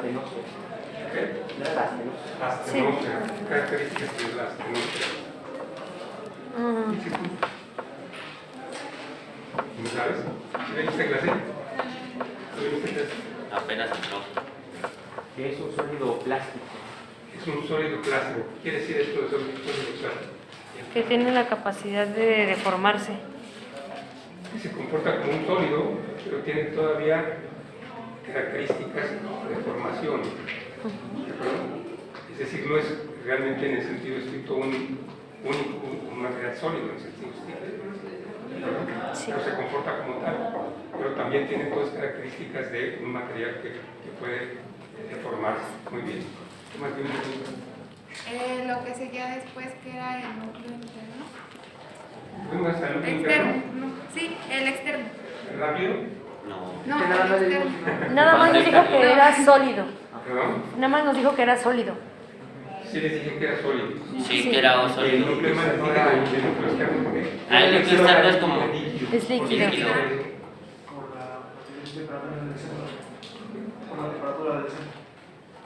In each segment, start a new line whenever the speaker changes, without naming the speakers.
astenosfera.
¿Qué?
¿No era la astenosfera?
Astenosfera. Características de la astenosfera. ¿No sabes? ¿Sí ven esta clase? ¿Sí ven esta clase?
Apenas entró.
Que es un sólido plástico.
Es un sólido plástico. ¿Qué quiere decir esto de sólido plástico?
Que tiene la capacidad de deformarse.
Que se comporta como un sólido, pero tiene todavía características de formación. ¿De acuerdo? Es decir, no es realmente en el sentido estricto un material sólido, en el sentido estricto. ¿De acuerdo?
Sí.
Pero se comporta como tal. Pero también tiene todas características de un material que puede deformarse. Muy bien. ¿Qué más tiene?
Lo que seguía después, que era el núcleo interno.
¿Fuimos hasta el núcleo
Externo,
interno?
no, sí, el externo.
¿Rápido?
No.
No,
Que nada más
el
le
externo.
dimos-
Nada más nos dijo que era sólido.
¿Perdón?
Nada más nos dijo que era sólido.
Sí les dije que era sólido.
Sí, que era un
El
sólido.
núcleo más no era el núcleo externo. ¿Por qué?
Ah, el núcleo externo es como-
Es líquido.
líquido.
Por la temperatura del centro.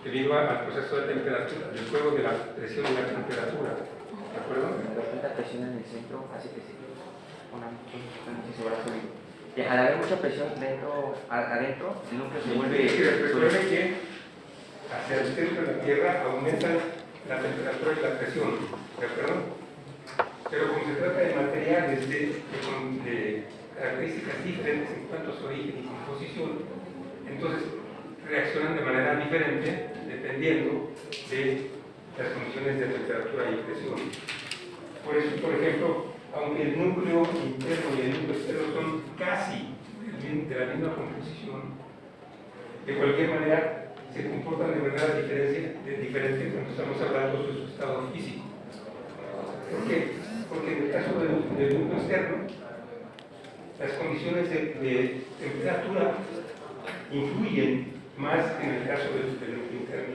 Debido al proceso de temperatura, del juego de la presión y la temperatura. ¿De acuerdo?
La presión en el centro hace que se ponga mucho sobre sólido. Y al haber mucha presión adentro, el núcleo se vuelve
Recuerden
sólido.
que hacia el centro de la Tierra aumentan la temperatura y la presión. ¿De acuerdo? Pero como se trata de materiales de características diferentes en cuanto a su origen y composición, entonces reaccionan de manera diferente dependiendo de las condiciones de temperatura y presión. Por eso, por ejemplo, aunque el núcleo interno y el núcleo externo son casi de la misma composición, de cualquier manera se comportan de manera diferente cuando estamos hablando de su estado físico. ¿Por qué? Porque en el caso del núcleo externo, las condiciones de temperatura influyen más que en el caso del núcleo interno.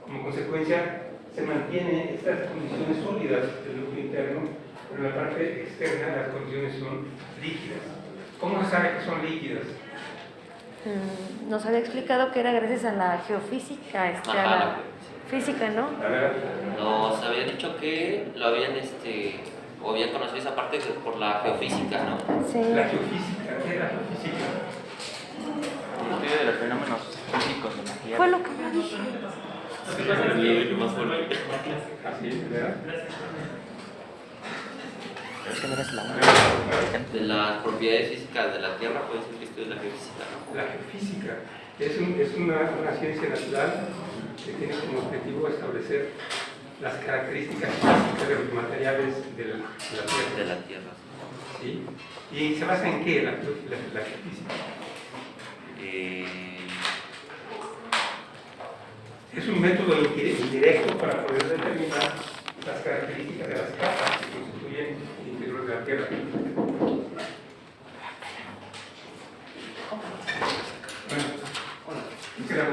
Como consecuencia, se mantienen estas condiciones sólidas del núcleo interno, pero en la parte externa las condiciones son líquidas. ¿Cómo se sabe que son líquidas?
Nos había explicado que era gracias a la geofísica, a la física, ¿no?
A ver,
Nos había dicho que lo habían, o habían conocido esa parte por la geofísica, ¿no?
Sí.
la geofísica, ¿qué es la geofísica?
El estudio de los fenómenos físicos de la Tierra.
Fue lo que me dije.
Así, ¿verdad?
Es que no eres la
De las propiedades físicas de la Tierra, puede ser que estudie la geofísica, ¿no?
La geofísica es una ciencia natural que tiene como objetivo establecer las características físicas de los materiales de la Tierra.
De la Tierra.
¿Sí? ¿Y se basa en qué la geofísica? Es un método indirecto para poder determinar las características de las capas que constituyen el interior de la Tierra. ¿Qué era?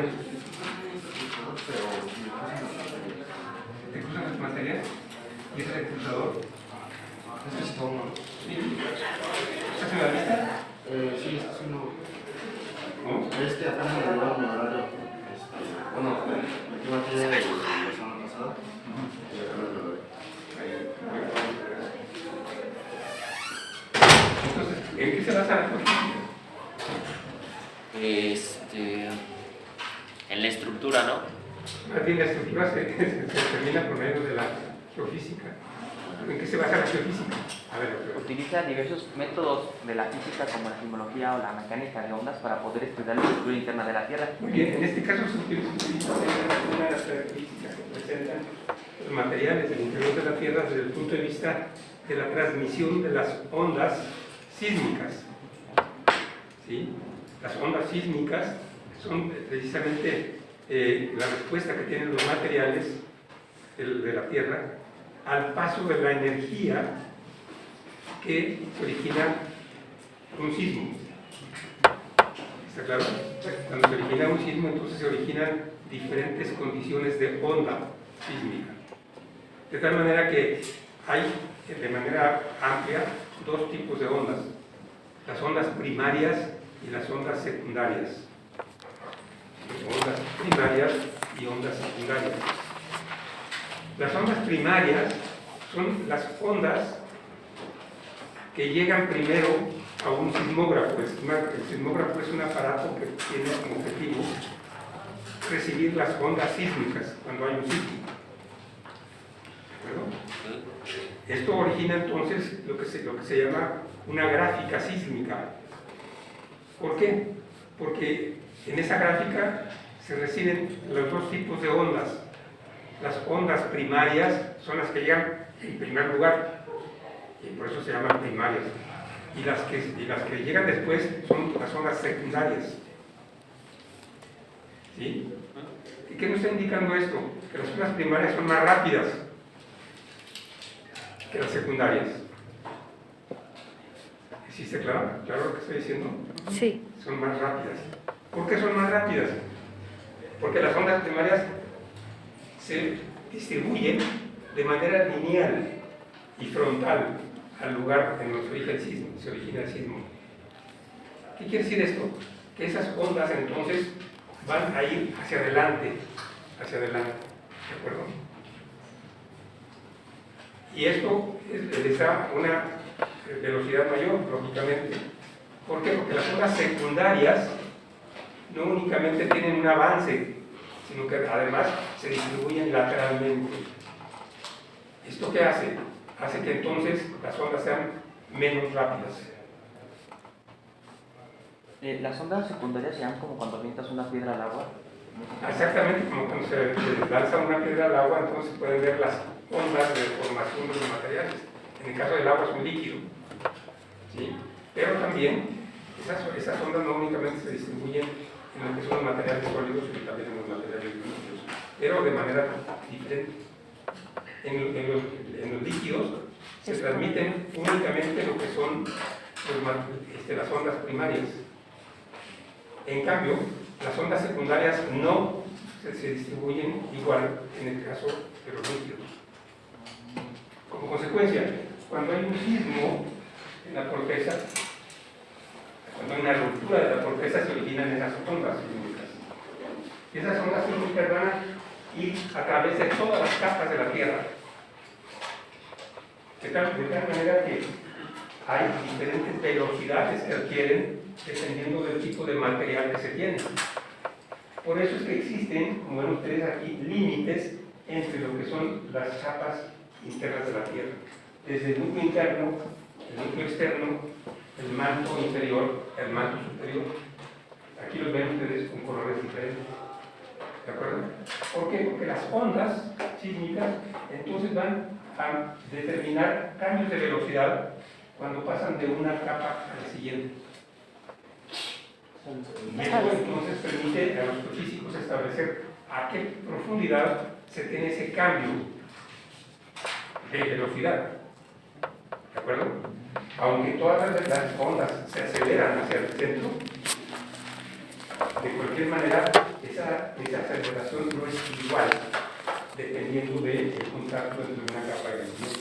¿Te cruzan las materias? ¿Y ese es el cruzador?
Este es todo.
¿Sí? ¿Estás en la lista?
Sí, este es uno.
¿No?
Este apenas me llegó mi horario. Bueno, yo aquí de la semana pasada. Y apenas me lo doy.
Entonces, ¿en qué se basa la geofísica?
En la estructura, ¿no?
Más bien la estructura se determina por medio de la geofísica. ¿En qué se basa la geofísica? A ver,
Utiliza diversos métodos de la física como la sismología o la mecánica de ondas para poder estudiar la estructura interna de la Tierra.
muy bien, en este caso se utiliza una de las características que presentan los materiales del interior de la Tierra desde el punto de vista de la transmisión de las ondas sísmicas. ¿Sí? Las ondas sísmicas son precisamente la respuesta que tienen los materiales de la Tierra al paso de la energía que origina un sismo. ¿Está claro? Cuando se origina un sismo, entonces se originan diferentes condiciones de onda sísmica. De tal manera que hay, de manera amplia, dos tipos de ondas: las ondas primarias y las ondas secundarias. ondas primarias y ondas secundarias. Las ondas primarias son las ondas que llegan primero a un sismógrafo. El sismógrafo es un aparato que tiene como objetivo recibir las ondas sísmicas cuando hay un sismo. ¿De acuerdo? Esto origina entonces lo que se llama una gráfica sísmica. ¿Por qué? Porque en esa gráfica se reciben los dos tipos de ondas. Las ondas primarias son las que llegan en primer lugar, y por eso se llaman primarias. Y las que llegan después son las ondas secundarias. ¿Sí? ¿Y qué nos está indicando esto? Que las ondas primarias son más rápidas que las secundarias. ¿Existe claro lo que estoy diciendo?
Sí.
Son más rápidas. ¿Por qué son más rápidas? Porque las ondas primarias se distribuyen de manera lineal y frontal al lugar en donde se origina el sismo. ¿Qué quiere decir esto? Que esas ondas entonces van a ir hacia adelante, ¿de acuerdo? Y esto les da una velocidad mayor, lógicamente. ¿Por qué? Porque las ondas secundarias no únicamente tienen un avance, sino que además se distribuyen lateralmente. ¿Esto qué hace? Hace que entonces las ondas sean menos rápidas.
Las ondas secundarias se llaman como cuando avientas una piedra al agua.
Exactamente como cuando se lanza una piedra al agua, entonces se pueden ver las ondas de formación de los materiales. En el caso del agua es un líquido, ¿sí? Pero también esas ondas no únicamente se distribuyen en lo que son los materiales sólidos, sino también en los materiales líquidos, pero de manera diferente. En los líquidos se transmiten únicamente lo que son las ondas primarias. En cambio, las ondas secundarias no se distribuyen igual en el caso de los líquidos. Como consecuencia, cuando hay un sismo en la corteza, cuando hay una ruptura de la corteza, se originan esas ondas sísmicas. Y esas ondas sísmicas van a ir a través de todas las capas de la Tierra. De tal manera que hay diferentes velocidades que adquieren dependiendo del tipo de material que se tiene. Por eso es que existen, como ven ustedes aquí, límites entre lo que son las capas internas de la Tierra. Desde el núcleo interno, el núcleo externo, el manto inferior, el manto superior. Aquí los ven ustedes con colores diferentes. ¿De acuerdo? ¿Por qué? Porque las ondas sísmicas entonces van a determinar cambios de velocidad cuando pasan de una capa a la siguiente. Y esto entonces permite a los físicos establecer a qué profundidad se tiene ese cambio de velocidad. ¿De acuerdo? Aunque todas las ondas se aceleran hacia el centro, de cualquier manera esa aceleración no es igual dependiendo del contacto entre una capa y la siguiente.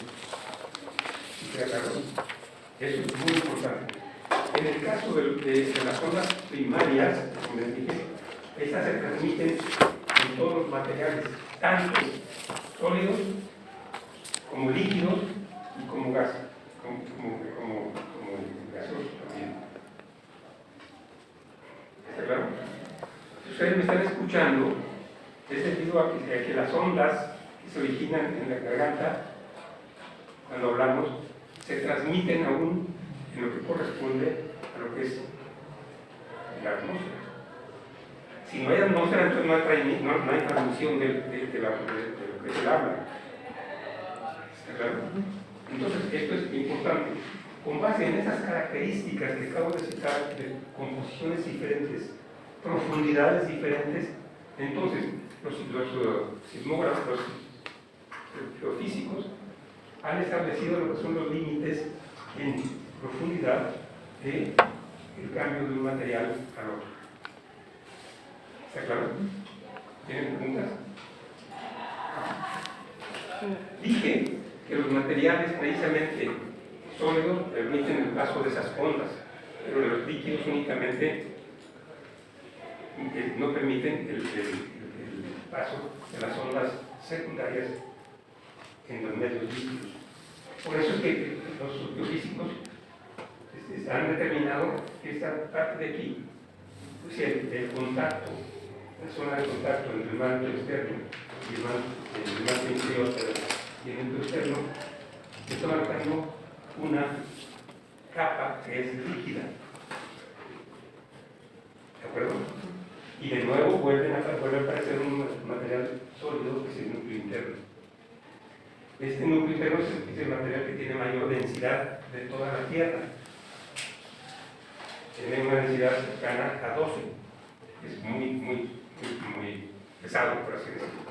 ¿Sí queda claro? Eso es muy importante. En el caso de las ondas primarias, como les dije, estas se transmiten en todos los materiales, tanto sólidos como líquidos y como gas, como gaseosos también. ¿Está claro? Si ustedes me están escuchando, es debido a que las ondas que se originan en la garganta, cuando hablamos, se transmiten aún en lo que corresponde a lo que es la atmósfera. Si no hay atmósfera, entonces no hay transmisión de lo que es el habla. ¿Está claro? Entonces, esto es importante. Con base en esas características que acabo de citar, de composiciones diferentes, profundidades diferentes, entonces los sismógrafos, los geofísicos, han establecido lo que son los límites en profundidad del cambio de un material al otro. ¿Está claro? ¿Tienen preguntas? Dije que los materiales precisamente sólidos permiten el paso de esas ondas, pero los líquidos únicamente no permiten el paso de las ondas secundarias en los medios líquidos. Por eso es que los geofísicos han determinado que esta parte de aquí, pues el contacto, la zona de contacto entre el manto externo y el manto interior y el manto externo, está marcando una capa que es rígida. ¿De acuerdo? Y de nuevo vuelve a aparecer un material sólido que es el núcleo interno. Este núcleo interno es el material que tiene mayor densidad de toda la Tierra. Tiene una densidad cercana a 12. Es muy pesado, por así decirlo.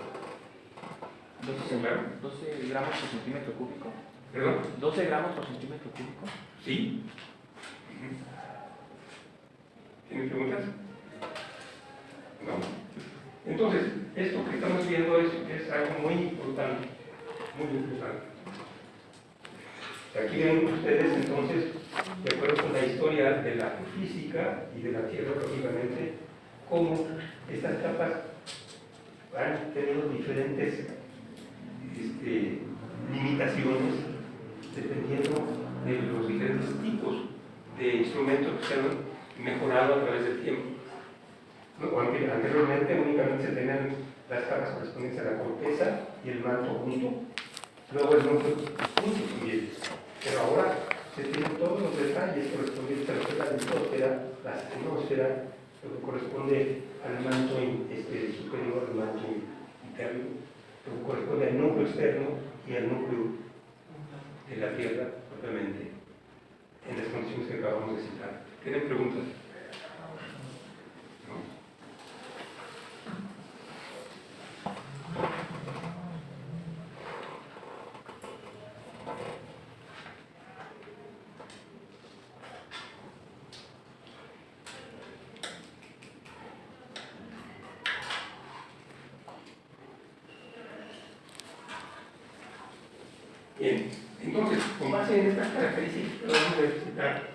12 gramos por centímetro cúbico.
¿Perdón?
12 gramos por centímetro cúbico.
Sí. ¿Tienen preguntas? No. Entonces, esto que estamos viendo es algo muy importante. Muy importante. Aquí ven ustedes entonces, de acuerdo con la historia de la física y de la Tierra, lógicamente, cómo estas capas han tenido diferentes limitaciones dependiendo de los diferentes tipos de instrumentos que se han mejorado a través del tiempo. Aunque anteriormente únicamente se tenían las capas correspondientes a la corteza y el manto junto, luego el núcleo junto también. Pero ahora se tienen todos los detalles correspondientes a lo que es la litosfera, la astenosfera, lo que corresponde al manto superior, al manto interno, lo que corresponde al núcleo externo y al núcleo de la Tierra propiamente, en las condiciones que acabamos de citar. ¿Tienen preguntas? ¿No? Bien, entonces, con base en estas características que vamos a citar,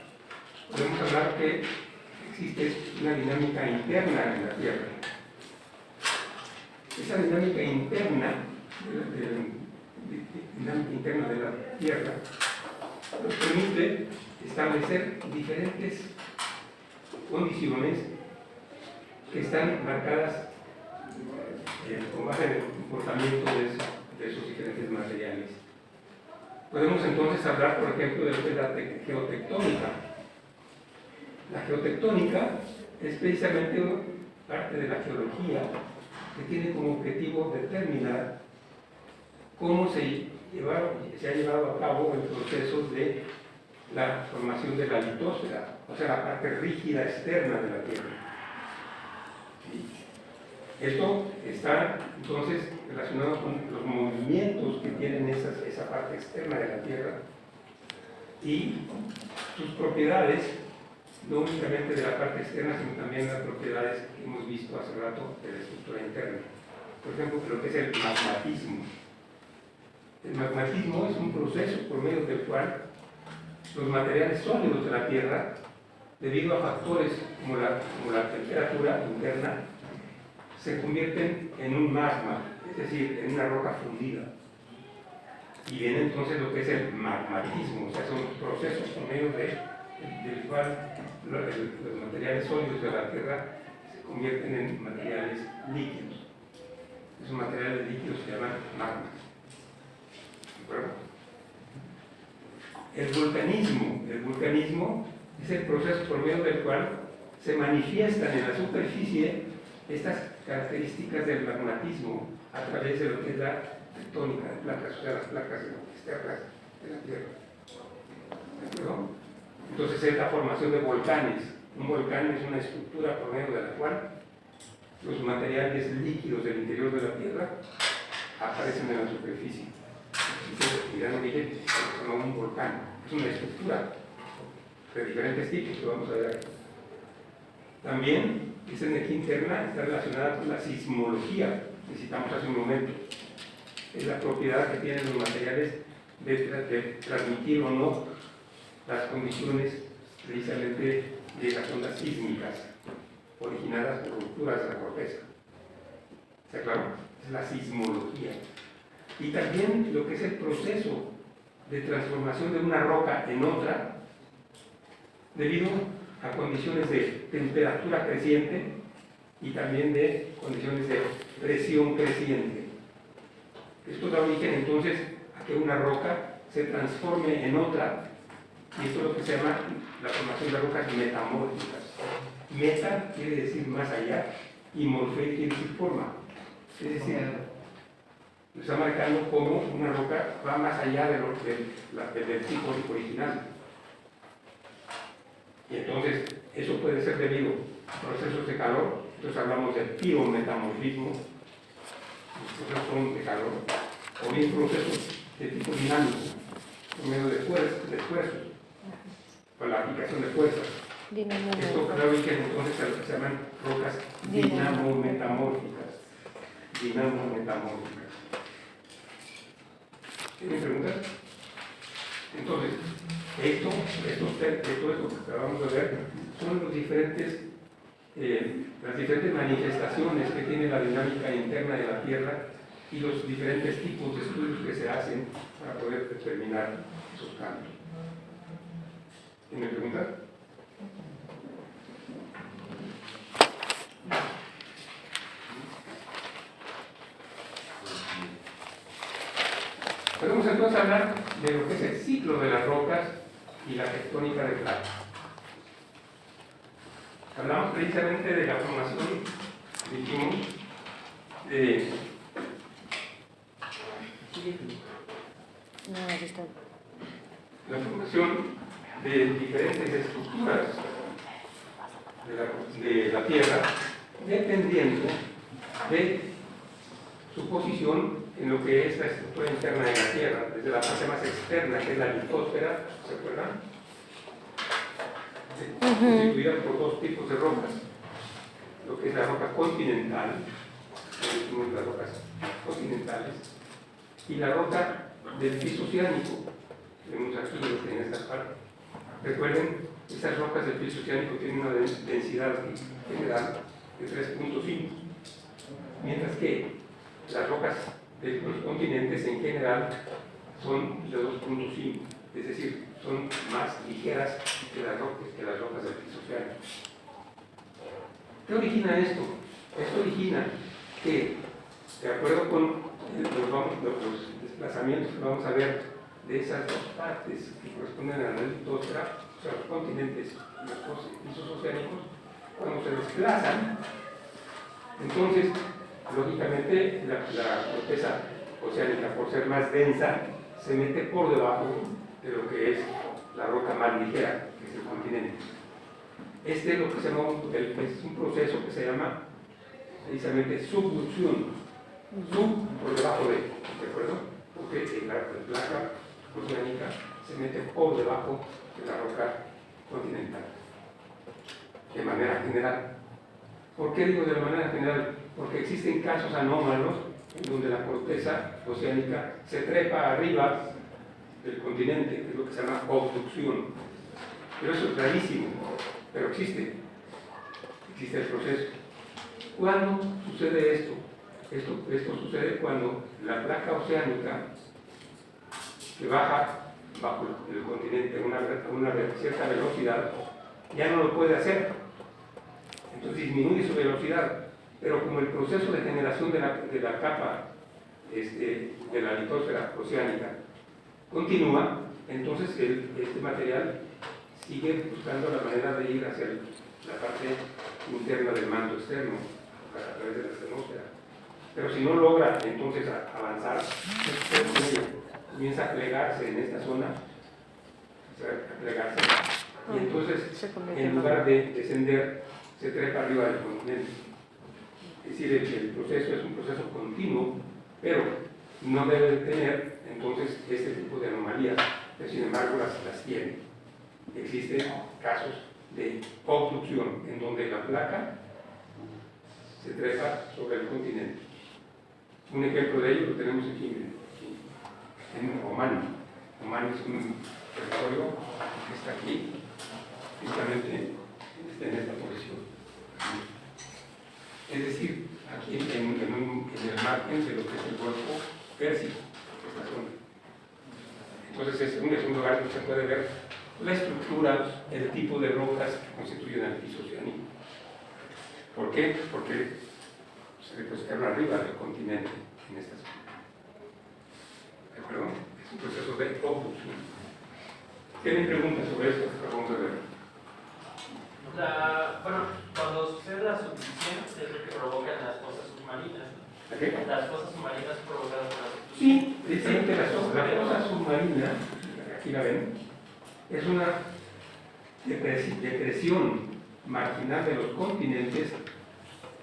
podemos hablar que existe una dinámica interna en la Tierra. Esa dinámica interna de la Tierra nos permite establecer diferentes condiciones que están marcadas con base en el comportamiento de esos diferentes materiales. Podemos entonces hablar, por ejemplo, de lo que es la geotectónica. La geotectónica es precisamente parte de la geología que tiene como objetivo determinar cómo se ha llevado a cabo el proceso de la formación de la litosfera, o sea, la parte rígida externa de la Tierra. Esto está entonces relacionado con los movimientos que tienen esa parte externa de la Tierra y sus propiedades, no únicamente de la parte externa, sino también las propiedades que hemos visto hace rato de la estructura interna. Por ejemplo, lo que es el magmatismo. El magmatismo es un proceso por medio del cual los materiales sólidos de la Tierra, debido a factores como la temperatura interna, se convierten en un magma, es decir, en una roca fundida. Y viene entonces lo que es el magmatismo, o sea, son procesos por medio del cual los materiales sólidos de la Tierra se convierten en materiales líquidos. Esos materiales líquidos se llaman magmas. ¿De acuerdo? El vulcanismo es el proceso por medio del cual se manifiestan en la superficie estas características del magmatismo a través de lo que es la tectónica de placas, o sea, las placas externas de la Tierra. ¿De acuerdo? Entonces es la formación de volcanes. Un volcán es una estructura por medio de la cual los materiales líquidos del interior de la Tierra aparecen en la superficie. Y dan origen a un volcán. Es una estructura de diferentes tipos que vamos a ver aquí. También esa energía interna está relacionada con la sismología que citamos hace un momento. Es la propiedad que tienen los materiales de transmitir o no las condiciones precisamente de las ondas sísmicas. originadas por rupturas de la corteza. ¿Está claro? Es la sismología. Y también lo que es el proceso de transformación de una roca en otra debido a condiciones de temperatura creciente y también de condiciones de presión creciente. Esto da origen entonces a que una roca se transforme en otra, y esto es lo que se llama la formación de rocas metamórficas. Meta quiere decir más allá y morfe quiere decir forma. Es decir, nos está marcando cómo una roca va más allá del tipo original. Y entonces, eso puede ser debido a procesos de calor. Entonces hablamos del pirometamorfismo, los procesos son de calor, o bien procesos de tipo dinámico, por medio de esfuerzos, con la aplicación de fuerzas. Esto da origen entonces a lo que se llaman rocas dinamometamórficas. Dinamometamórficas. ¿Tienen preguntas? Entonces, todo esto que acabamos de ver son las diferentes manifestaciones que tiene la dinámica interna de la Tierra y los diferentes tipos de estudios que se hacen para poder determinar esos cambios. ¿Tienen preguntas? Podemos entonces hablar de lo que es el ciclo de las rocas y la tectónica de placas. Hablamos precisamente de la formación, dijimos, de la formación de diferentes estructuras de la Tierra, dependiendo de su posición en lo que es la estructura interna de la Tierra, desde la parte más externa, que es la litosfera, ¿se acuerdan? Constituida por dos tipos de rocas, lo que es la roca continental, las rocas continentales, y la roca del piso oceánico, vemos aquí en esta parte. Recuerden, estas rocas del piso oceánico tienen una densidad general de 3.5, mientras que las rocas de los continentes en general son de 2.5, es decir, son más ligeras que las rocas del piso oceánico. ¿Qué origina esto? Esto origina que, de acuerdo con los desplazamientos que vamos a ver de esas dos partes que corresponden a la litosfera, o sea, los continentes y los pisos oceánicos, cuando se desplazan, entonces, lógicamente, la corteza oceánica, por ser más densa, se mete por debajo de lo que es la roca más ligera, que es el continente. Este es lo que se llama es un proceso que se llama precisamente subducción. Sub por debajo de acuerdo? Porque la placa oceánica se mete por debajo de la roca continental, de manera general. ¿Por qué digo de manera general? Porque existen casos anómalos en donde la corteza oceánica se trepa arriba del continente, que es lo que se llama obducción. Pero eso es rarísimo, pero existe el proceso. ¿Cuándo sucede esto? Esto sucede cuando la placa oceánica que baja bajo el continente a una cierta velocidad ya no lo puede hacer. Entonces disminuye su velocidad, pero como el proceso de generación de la capa de la litosfera oceánica continúa, entonces este material sigue buscando la manera de ir hacia la parte interna del manto externo, a través de la atmósfera. Pero si no logra entonces avanzar, comienza a plegarse en esta zona, y entonces en lugar de descender, se trepa arriba del continente. Es decir, el proceso es un proceso continuo, pero no debe tener entonces este tipo de anomalías, pero sin embargo las tiene. Existen casos de obducción en donde la placa se trepa sobre el continente. Un ejemplo de ello lo tenemos aquí en Oman. Oman es un territorio que está aquí, justamente en esta posición. se puede ver la estructura, el tipo de rocas que constituyen el piso oceánico. ¿Por qué? Porque se depositaron arriba del continente en esta zona. ¿De acuerdo? Es un proceso de obducción. ¿Tienen preguntas sobre esto? Vamos a ver.
Bueno, cuando sucede la subducción es lo que provocan las fosas submarinas, ¿no?
¿Okay?
Las fosas submarinas provocadas por la subducción.
Sí, precisamente la fosa submarina, aquí la ven, es una depresión marginal de los continentes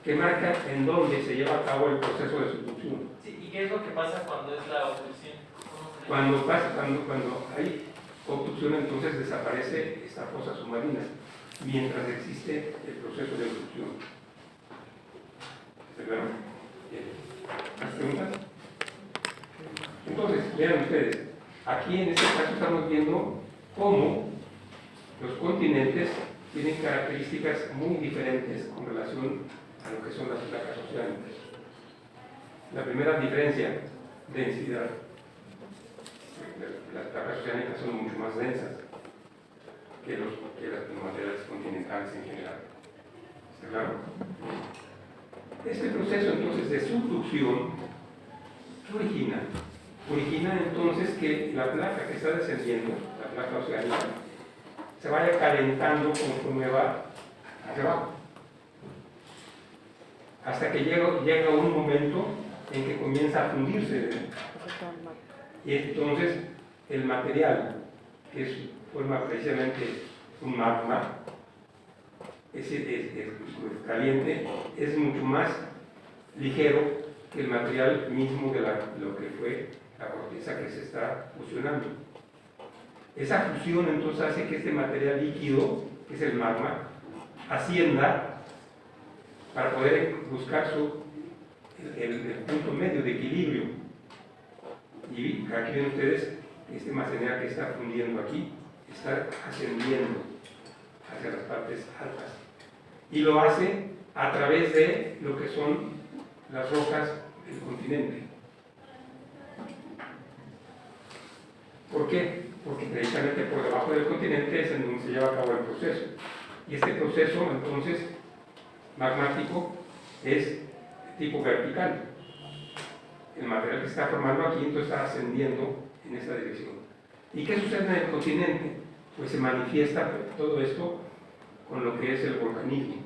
que marca en dónde se lleva a cabo el proceso de subducción.
Sí, ¿y qué es lo que pasa cuando es la obducción?
Cuando hay obducción, entonces desaparece esta fosa submarina, mientras existe el proceso de obducción. ¿Está claro? Bien. ¿Más preguntas? Entonces, vean ustedes, aquí en este caso estamos viendo cómo los continentes tienen características muy diferentes con relación a lo que son las placas oceánicas. La primera diferencia, densidad. Las placas oceánicas son mucho más densas que los materiales continentales en general. ¿Está claro? Este proceso entonces de subducción, ¿qué origina? Origina entonces que la placa que está descendiendo, la placa oceánica, se vaya calentando conforme va hacia abajo. Hasta que llega un momento en que comienza a fundirse. Y entonces el material, que forma precisamente un magma, es caliente, es mucho más ligero que el material mismo de lo que fue la corteza que se está fusionando. Esa fusión entonces hace que este material líquido, que es el magma, ascienda para poder buscar el punto medio de equilibrio. Y aquí ven ustedes este material que está fundiendo aquí, está ascendiendo hacia las partes altas. Y lo hace a través de lo que son las rocas del continente. ¿Por qué? Porque precisamente por debajo del continente es en donde se lleva a cabo el proceso. Y este proceso, entonces, magmático, es tipo vertical. El material que se está formando aquí entonces está ascendiendo en esta dirección. ¿Y qué sucede en el continente? Pues se manifiesta todo esto con lo que es el volcanismo.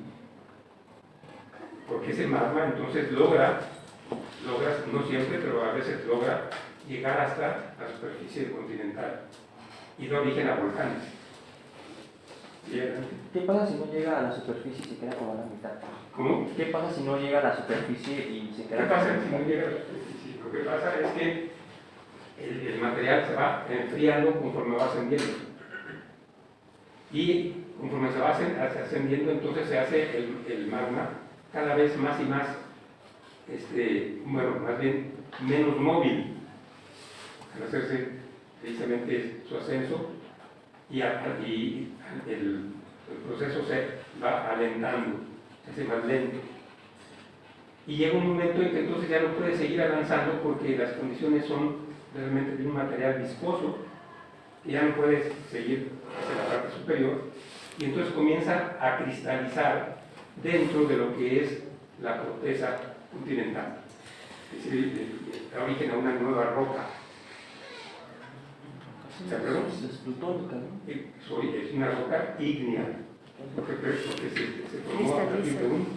Porque ese magma entonces logra, no siempre, pero a veces logra llegar hasta la superficie continental y da origen a volcanes.
¿Qué pasa si no llega a la superficie y se queda como a la mitad?
¿Cómo?
¿Qué pasa si no llega a la superficie y se queda?
¿Qué pasa si no llega a la superficie? Lo que pasa es que el material se va enfriando conforme va ascendiendo. Y conforme se va ascendiendo, entonces se hace el magma cada vez más y más, más bien menos móvil, al hacerse precisamente su ascenso, y el proceso se va alentando, se hace más lento. Y llega un momento en que entonces ya no puede seguir avanzando porque las condiciones son realmente de un material viscoso, que ya no puede seguir hacia la parte superior, y entonces comienza a cristalizar dentro de lo que es la corteza continental. Es decir, da origen a una nueva roca. ¿Se acuerdan?
Es plutónica, ¿no?
Es una roca ígnea, porque se formó a partir de un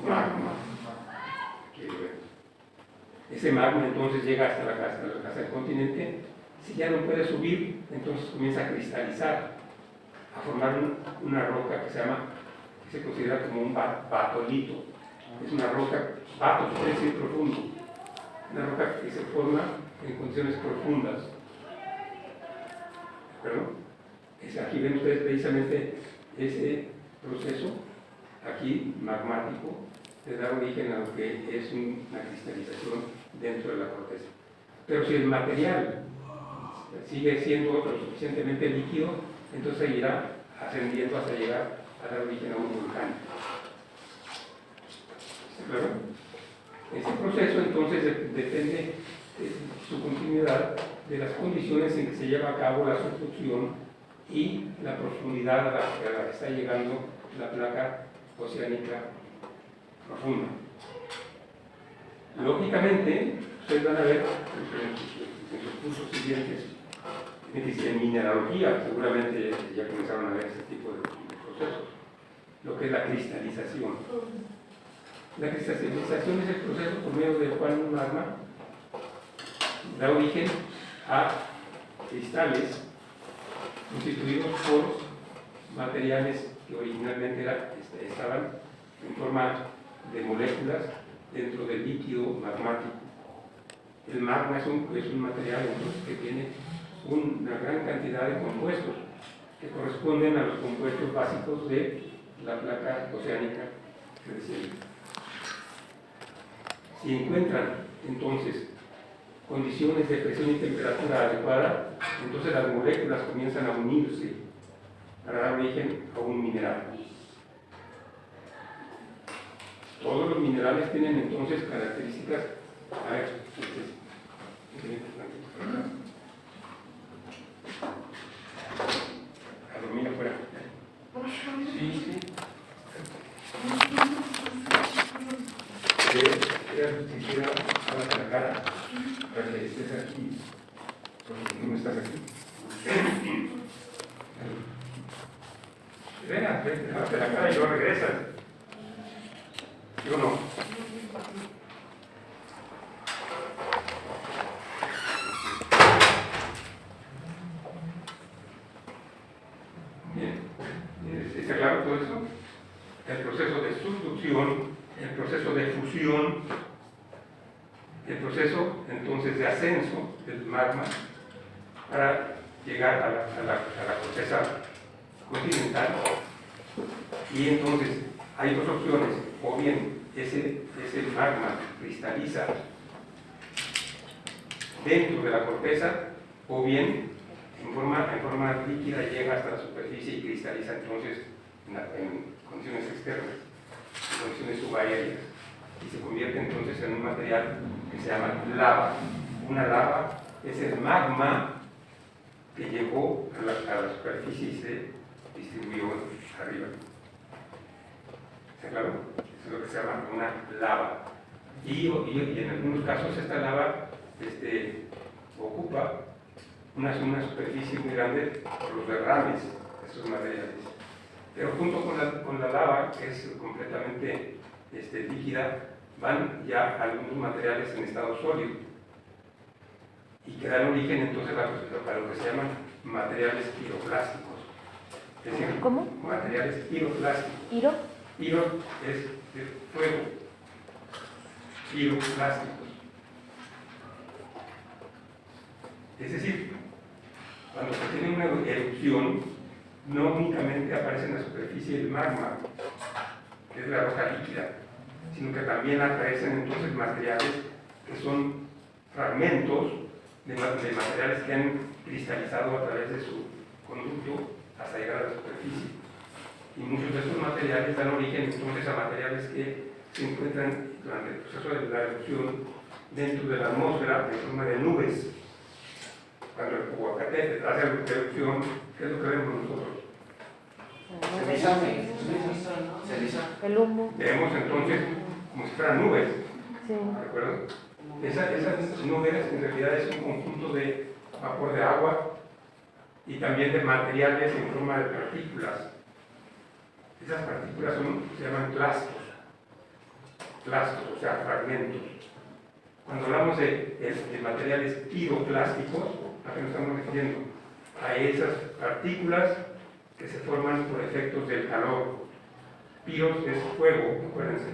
magma. Ese magma entonces llega hasta la casa del continente. Si ya no puede subir, entonces comienza a cristalizar, a formar una roca que se considera como un batolito. Es una roca, bato quiere decir profundo, una roca que se forma en condiciones profundas. ¿Perdón? Aquí ven ustedes precisamente ese proceso, aquí magmático, de dar origen a lo que es una cristalización dentro de la corteza. Pero si el material sigue siendo lo suficientemente líquido, entonces seguirá ascendiendo hasta llegar a dar origen a un volcán. ¿Está claro? Ese proceso entonces depende su continuidad de las condiciones en que se lleva a cabo la subducción y la profundidad a la que está llegando la placa oceánica profunda. Lógicamente, ustedes van a ver en sus cursos siguientes, en mineralogía, seguramente ya comenzaron a ver este tipo de procesos, lo que es la cristalización. La cristalización es el proceso por medio del cual un magma da origen a cristales constituidos por materiales que originalmente estaban en forma de moléculas dentro del líquido magmático. El magma es un material entonces, que tiene una gran cantidad de compuestos que corresponden a los compuestos básicos de la placa oceánica creciente. Si encuentran entonces condiciones de presión y temperatura adecuada, entonces las moléculas comienzan a unirse para dar origen a un mineral. Todos los minerales tienen entonces características. A ver, a dormir afuera. Sí, sí. Si quisiera, hágase la cara para que estés aquí, porque no estás aquí. Venga, lávate la cara y luego regresas. Yo no. Bien, ¿está claro todo eso? El proceso de subducción, el proceso de fusión, el proceso entonces de ascenso del magma para llegar a la corteza continental. Y entonces hay dos opciones: o bien ese magma cristaliza dentro de la corteza, o bien en forma líquida llega hasta la superficie y cristaliza entonces en condiciones externas, en condiciones subaéreas, y se convierte entonces en un material que se llama lava. Una lava es el magma que llegó a la superficie y se distribuyó arriba. ¿Está claro? Eso es lo que se llama una lava. Y en algunos casos esta lava ocupa una superficie muy grande por los derrames de estos materiales. Pero junto con la lava, que es completamente líquida, van ya algunos materiales en estado sólido y que dan origen entonces a lo que se llaman materiales piroclásticos. Es decir,
¿cómo?
Materiales piroclásticos.
¿Iro?
Piro es de fuego. Piroclásticos. Es decir, cuando se tiene una erupción, no únicamente aparece en la superficie el magma, que es la roca líquida, sino que también aparecen entonces materiales que son fragmentos de materiales que han cristalizado a través de su conducto hasta llegar a la superficie. Y muchos de estos materiales dan origen entonces a materiales que se encuentran durante el proceso de la erupción dentro de la atmósfera en forma de nubes. Cuando el aguacate hace erupción, ¿qué es lo que vemos nosotros?
Ceniza.
El humo.
Vemos entonces como si fueran nubes,
Sí.
¿de acuerdo? Esas nubes en realidad es un conjunto de vapor de agua y también de materiales en forma de partículas. Esas partículas se llaman clastos, o sea, fragmentos. Cuando hablamos de materiales piroclásticos, ¿a qué nos estamos refiriendo? A esas partículas que se forman por efectos del calor. Piros es fuego, acuérdense.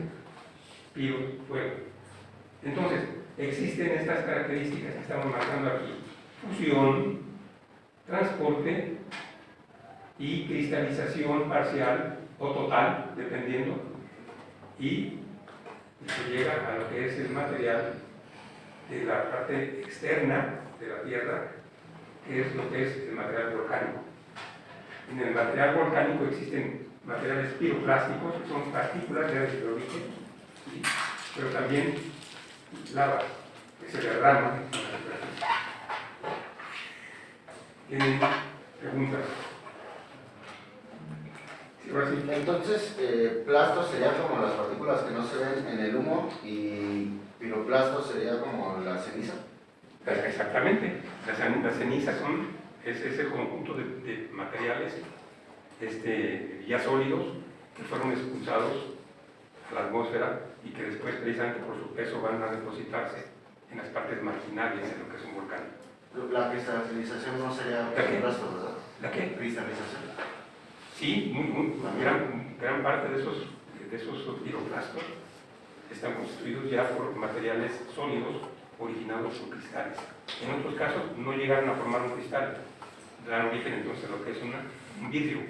Piro, fuego. Entonces, existen estas características que estamos marcando aquí: fusión, transporte y cristalización parcial o total, dependiendo, y se llega a lo que es el material de la parte externa de la Tierra, que es lo que es el material volcánico. En el material volcánico existen materiales piroclásticos, que son partículas, ya les lo dije, ¿sí? Pero también lavas. que se derrama. ¿Tienen preguntas? Sí, ahora sí.
Entonces, plasto sería como las partículas que no se ven en el humo y piroplasto sería como la ceniza.
Exactamente. Las cenizas es el conjunto de materiales ya sólidos que fueron expulsados a la atmósfera y que después, precisamente por su peso, van a depositarse en las partes marginales de lo que es un volcán.
La cristalización no sería
¿La qué?
piroplasto, ¿verdad?
¿La qué?
Cristalización.
Sí, gran parte de esos piroplastos están constituidos ya por materiales sólidos originados por cristales. En otros casos no llegaron a formar un cristal, dan origen entonces a lo que es un vidrio,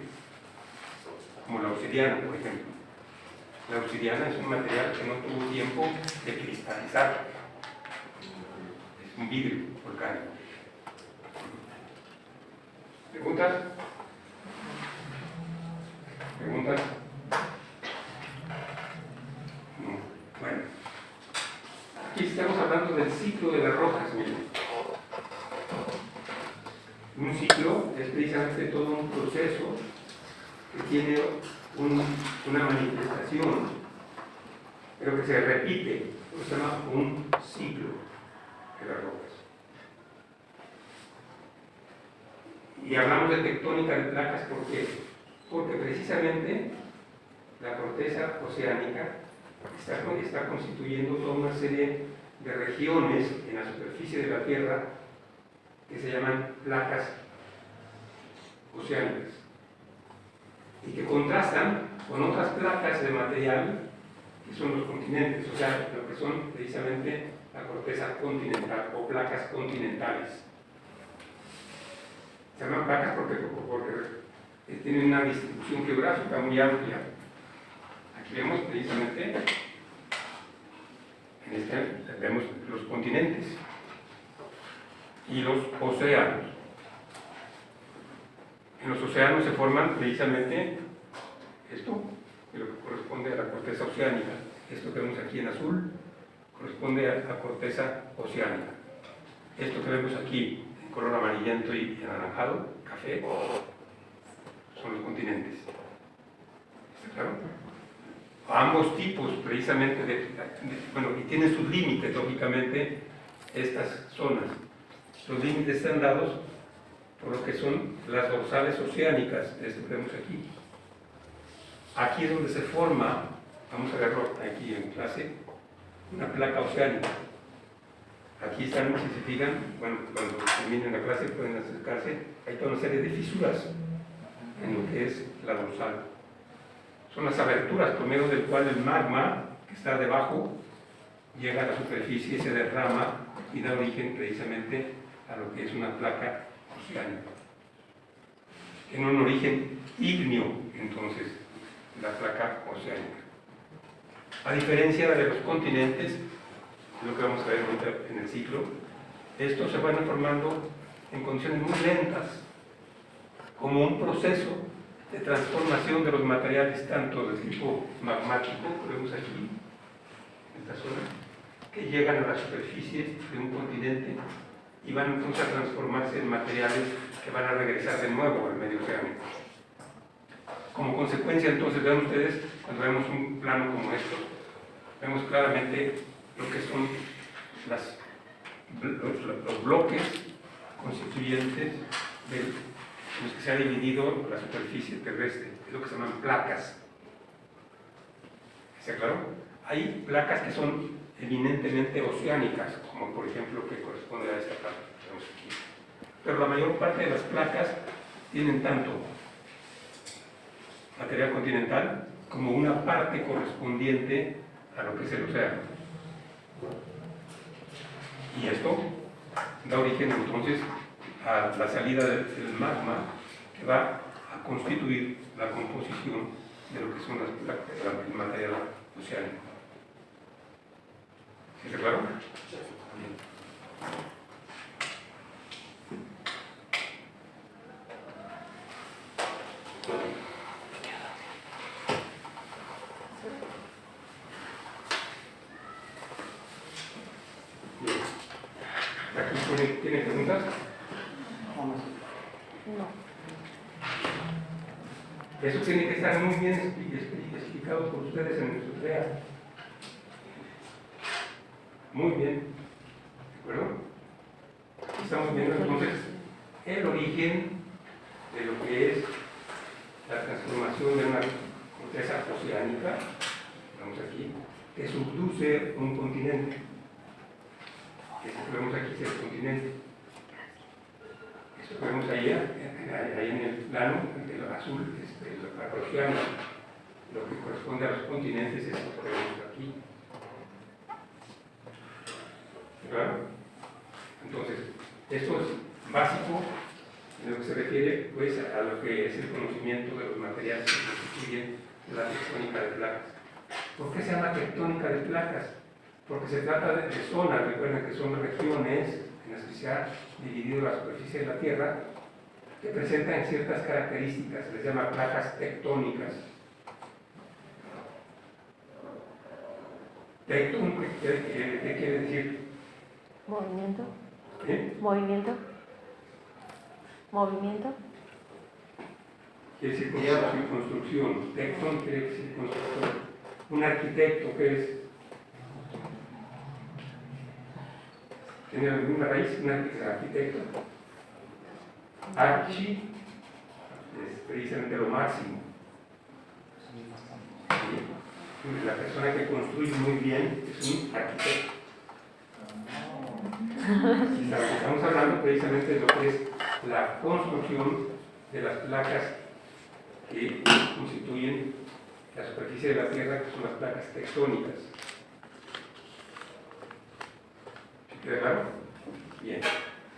como la obsidiana, por ejemplo. La obsidiana es un material que no tuvo tiempo de cristalizar, es un vidrio volcánico. ¿Preguntas? ¿Preguntas? No. Bueno. Aquí estamos hablando del ciclo de las rocas, miren. Un ciclo es precisamente todo un proceso que tiene una manifestación, pero que se repite, lo que se llama un ciclo de las rocas. Y hablamos de tectónica de placas, ¿por qué? Porque precisamente la corteza oceánica está constituyendo toda una serie de regiones en la superficie de la Tierra que se llaman placas oceánicas y que contrastan con otras placas de material que son los continentes, o sea, lo que son precisamente la corteza continental o placas continentales. Se llaman placas porque tienen una distribución geográfica muy amplia. Aquí vemos precisamente, vemos los continentes y los océanos. En los océanos se forman precisamente esto, que lo que corresponde a la corteza oceánica. Esto que vemos aquí en azul corresponde a la corteza oceánica. Esto que vemos aquí en color amarillento y anaranjado, café, son los continentes. ¿Está claro? Ambos tipos precisamente bueno, y tienen sus límites, lógicamente, estas zonas. Los límites están dados por lo que son las dorsales oceánicas, esto que vemos aquí. Aquí es donde se forma, vamos a verlo aquí en clase, una placa oceánica. Aquí están, si se fijan, bueno, cuando terminen la clase pueden acercarse, hay toda una serie de fisuras en lo que es la dorsal. Son las aberturas por medio del cual el magma que está debajo llega a la superficie, se derrama y da origen precisamente a lo que es una placa oceánica. Tiene un origen ígneo, entonces, la placa oceánica. A diferencia de los continentes, lo que vamos a ver ahorita en el ciclo, estos se van formando en condiciones muy lentas, como un proceso de transformación de los materiales, tanto de tipo magmático, que vemos aquí, en esta zona, que llegan a la superficie de un continente y van entonces a transformarse en materiales que van a regresar de nuevo al medio oceánico. Como consecuencia, entonces, vean ustedes, cuando vemos un plano como estos, vemos claramente lo que son los bloques constituyentes de los que se ha dividido la superficie terrestre, es lo que se llaman placas. ¿Está claro? Hay placas que son eminentemente oceánicas, como por ejemplo que corresponde a esta placa que vemos aquí. Pero la mayor parte de las placas tienen tanto material continental como una parte correspondiente a lo que es el océano. Y esto da origen entonces a la salida del magma que va a constituir la composición de lo que son las placas, el material oceánico. ¿Sí está claro? Bien. Eso tiene que estar muy bien explicado por ustedes en su tarea. Muy bien. ¿De acuerdo? Estamos viendo entonces el origen de lo que es la transformación de una corteza oceánica, vamos aquí, que subduce un continente. Eso que vemos aquí es el continente. Eso que vemos ahí en el plano, el azul, el océano, lo que corresponde a los continentes es lo que vemos aquí. ¿Claro? Entonces, esto es básico en lo que se refiere pues, a lo que es el conocimiento de los materiales que constituyen la tectónica de placas. ¿Por qué se llama tectónica de placas? Porque se trata de zonas, recuerden que son regiones en las que se ha dividido la superficie de la Tierra, que presentan ciertas características, se les llama placas tectónicas. Tectónico, ¿qué quiere decir?
Movimiento.
¿Eh?
Movimiento. Movimiento.
Quiere decir construcción. Tectón quiere decir construcción. Un arquitecto, ¿qué es? Tiene la misma raíz, un arquitecto. Archi es precisamente lo máximo. ¿Sí? La persona que construye muy bien es un arquitecto. Estamos hablando precisamente de lo que es la construcción de las placas que constituyen la superficie de la Tierra, que son las placas tectónicas. ¿Queda claro? Bien.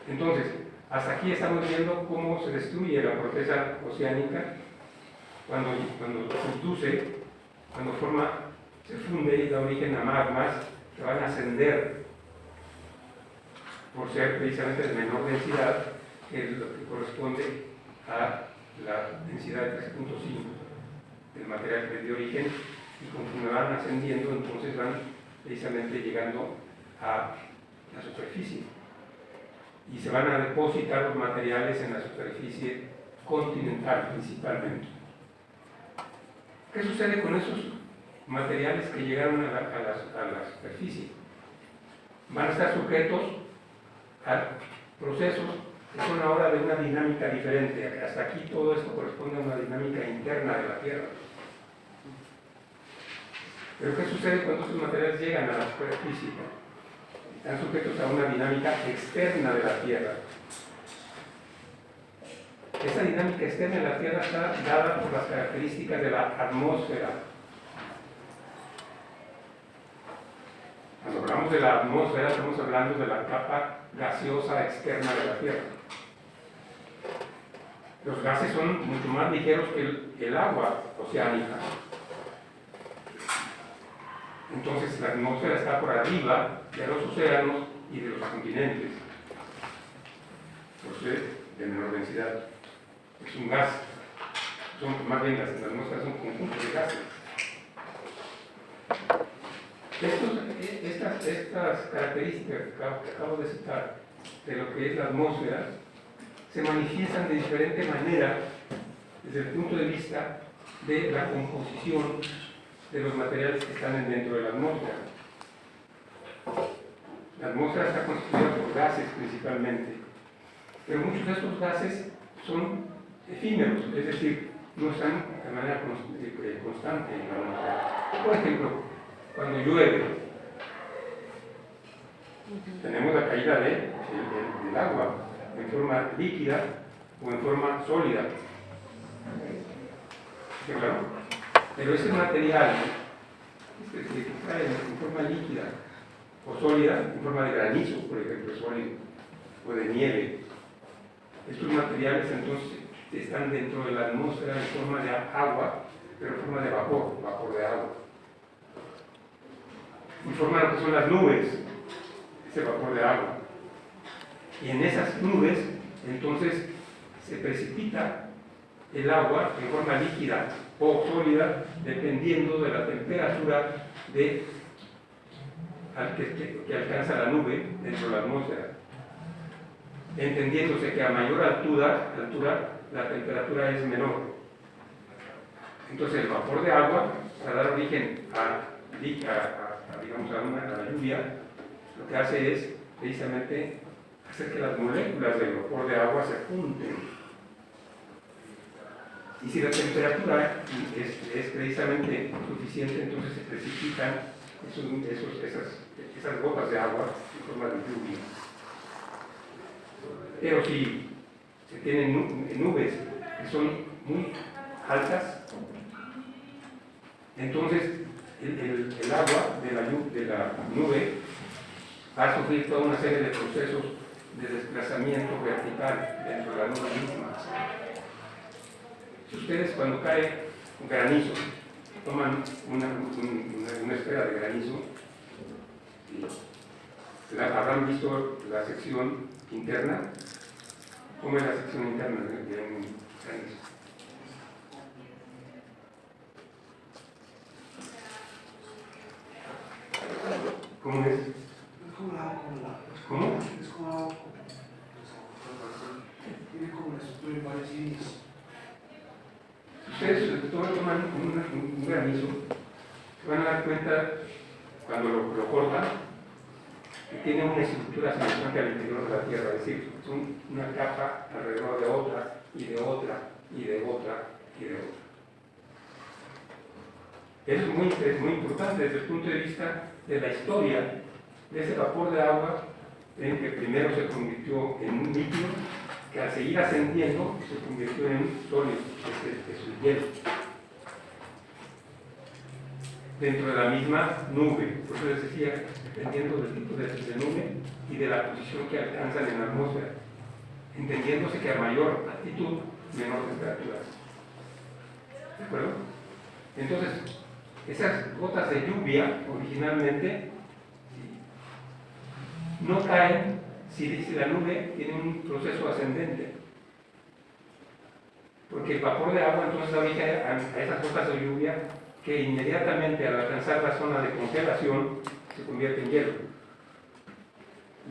Entonces, hasta aquí estamos viendo cómo se destruye la corteza oceánica cuando subduce, cuando se funde y da origen a magmas que van a ascender por ser precisamente de menor densidad, que es lo que corresponde a la densidad de 3.5 del material que les dio origen, y conforme van ascendiendo, entonces van precisamente llegando a la superficie y se van a depositar los materiales en la superficie continental principalmente. ¿Qué sucede con esos materiales que llegaron a la superficie? Van a estar sujetos a procesos que son ahora de una dinámica diferente. Hasta aquí todo esto corresponde a una dinámica interna de la Tierra. Pero ¿qué sucede cuando estos materiales llegan a la superficie? Están sujetos a una dinámica externa de la Tierra. Esa dinámica externa de la Tierra está dada por las características de la atmósfera. Cuando hablamos de la atmósfera, estamos hablando de la capa gaseosa externa de la Tierra. Los gases son mucho más ligeros que el agua oceánica. Entonces la atmósfera está por arriba de los océanos y de los continentes, por ser de menor densidad. Es un gas, más bien las atmósferas son conjuntos de gases. Estas características que acabo de citar de lo que es la atmósfera se manifiestan de diferente manera desde el punto de vista de la composición de los materiales que están dentro de la atmósfera. La atmósfera está constituida por gases principalmente, pero muchos de estos gases son efímeros, es decir, no están de manera constante en la atmósfera. Por ejemplo, cuando llueve, tenemos la caída del agua en forma líquida o en forma sólida. ¿Sí, claro? Pero ese material que cae en forma líquida o sólida, en forma de granizo, por ejemplo, sólido, o de nieve, estos materiales entonces están dentro de la atmósfera en forma de agua, pero en forma de vapor de agua. Y forman lo que son las nubes, ese vapor de agua. Y en esas nubes, entonces, se precipita el agua en forma líquida o sólida, dependiendo de la temperatura que alcanza la nube dentro de la atmósfera. Entendiéndose que a mayor altura la temperatura es menor. Entonces el vapor de agua, para dar origen digamos, a la lluvia, lo que hace es precisamente hacer que las moléculas del vapor de agua se junten. Y si la temperatura es precisamente suficiente, entonces se precipitan esas gotas de agua en forma de lluvia. Pero si se tienen nubes que son muy altas, entonces el agua de la nube va a sufrir toda una serie de procesos de desplazamiento vertical dentro de la nube misma. Si ustedes cuando cae un granizo, toman una esfera de granizo, habrán visto la sección interna. ¿Cómo es la sección interna de un granizo? ¿Cómo es? ¿Cómo?
Es como agua. Tiene como una estructura de varias líneas.
Ustedes toman un granizo, se van a dar cuenta cuando lo cortan que tiene una estructura semejante al interior de la Tierra, es decir, son una capa alrededor de otra, y de otra, y de otra, y de otra. Eso es muy importante desde el punto de vista de la historia de ese vapor de agua, en que primero se convirtió en un líquido, que al seguir ascendiendo se convirtió en un sólido, que es el hielo. Dentro de la misma nube, por eso les decía, dependiendo del tipo de nube y de la posición que alcanzan en la atmósfera, entendiéndose que a mayor altitud, menor temperatura. ¿De acuerdo? Entonces, esas gotas de lluvia originalmente no caen si la nube tiene un proceso ascendente, porque el vapor de agua entonces da origen a esas gotas de lluvia que inmediatamente al alcanzar la zona de congelación se convierte en hielo.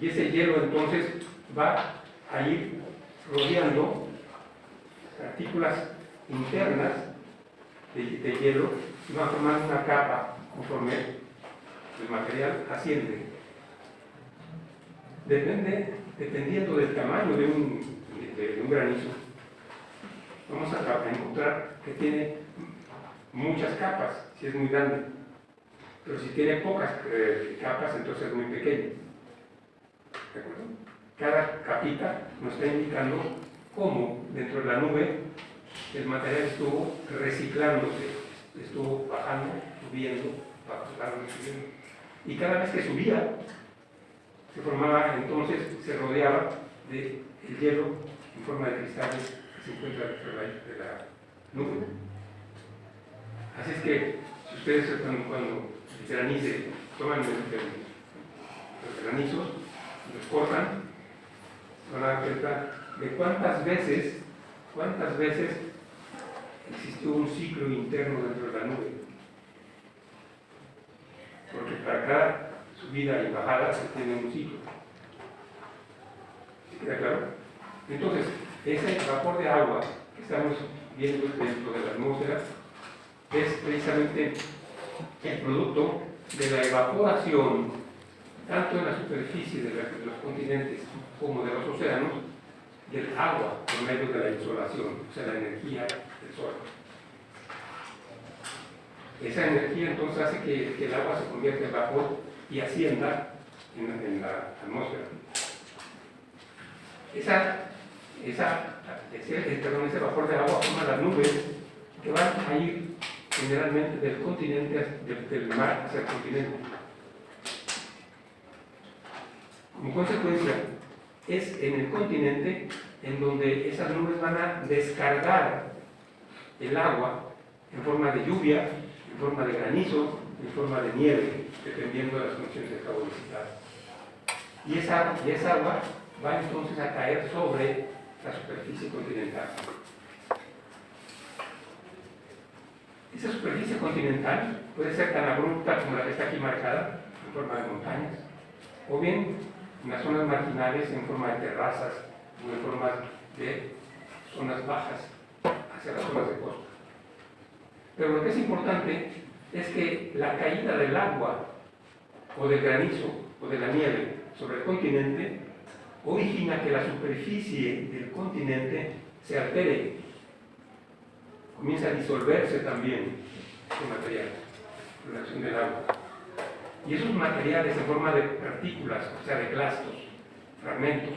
Y ese hielo entonces va a ir rodeando partículas internas de hielo y va a formar una capa conforme el material asciende. Dependiendo del tamaño de un granizo, vamos a encontrar que tiene muchas capas, si es muy grande, pero si tiene pocas capas, entonces es muy pequeño. ¿De acuerdo? Cada capita nos está indicando cómo dentro de la nube el material estuvo reciclándose, estuvo bajando, subiendo, bajando, subiendo. Y cada vez que subía, se formaba entonces, se rodeaba del hielo en forma de cristales que se encuentra dentro de la nube. Así es que, si ustedes cuando granice, toman los granizos, los cortan, se van a dar cuenta de cuántas veces existió un ciclo interno dentro de la nube. Porque para cada subida y bajada se tiene un ciclo. ¿Sí queda claro? Entonces, ese vapor de agua que estamos viendo dentro de la atmósfera es precisamente el producto de la evaporación, tanto en la superficie de los continentes como de los océanos, del agua por medio de la insolación, o sea, la energía del sol. Esa energía entonces hace que el agua se convierta en vapor y ascienda en la atmósfera. Ese vapor de agua forma las nubes que van a ir generalmente del continente, del mar hacia el continente. Como consecuencia, es en el continente en donde esas nubes van a descargar el agua en forma de lluvia, en forma de granizo, en forma de nieve, dependiendo de las condiciones que acabo de citar. Y esa agua va entonces a caer sobre la superficie continental. Esa superficie continental puede ser tan abrupta como la que está aquí marcada, en forma de montañas, o bien en las zonas marginales en forma de terrazas o en forma de zonas bajas hacia las zonas de costa. Pero lo que es importante es que la caída del agua o del granizo o de la nieve sobre el continente origina que la superficie del continente se altere, comienza a disolverse también el material por la acción del agua. Y esos materiales en forma de partículas, o sea, de clastos, fragmentos,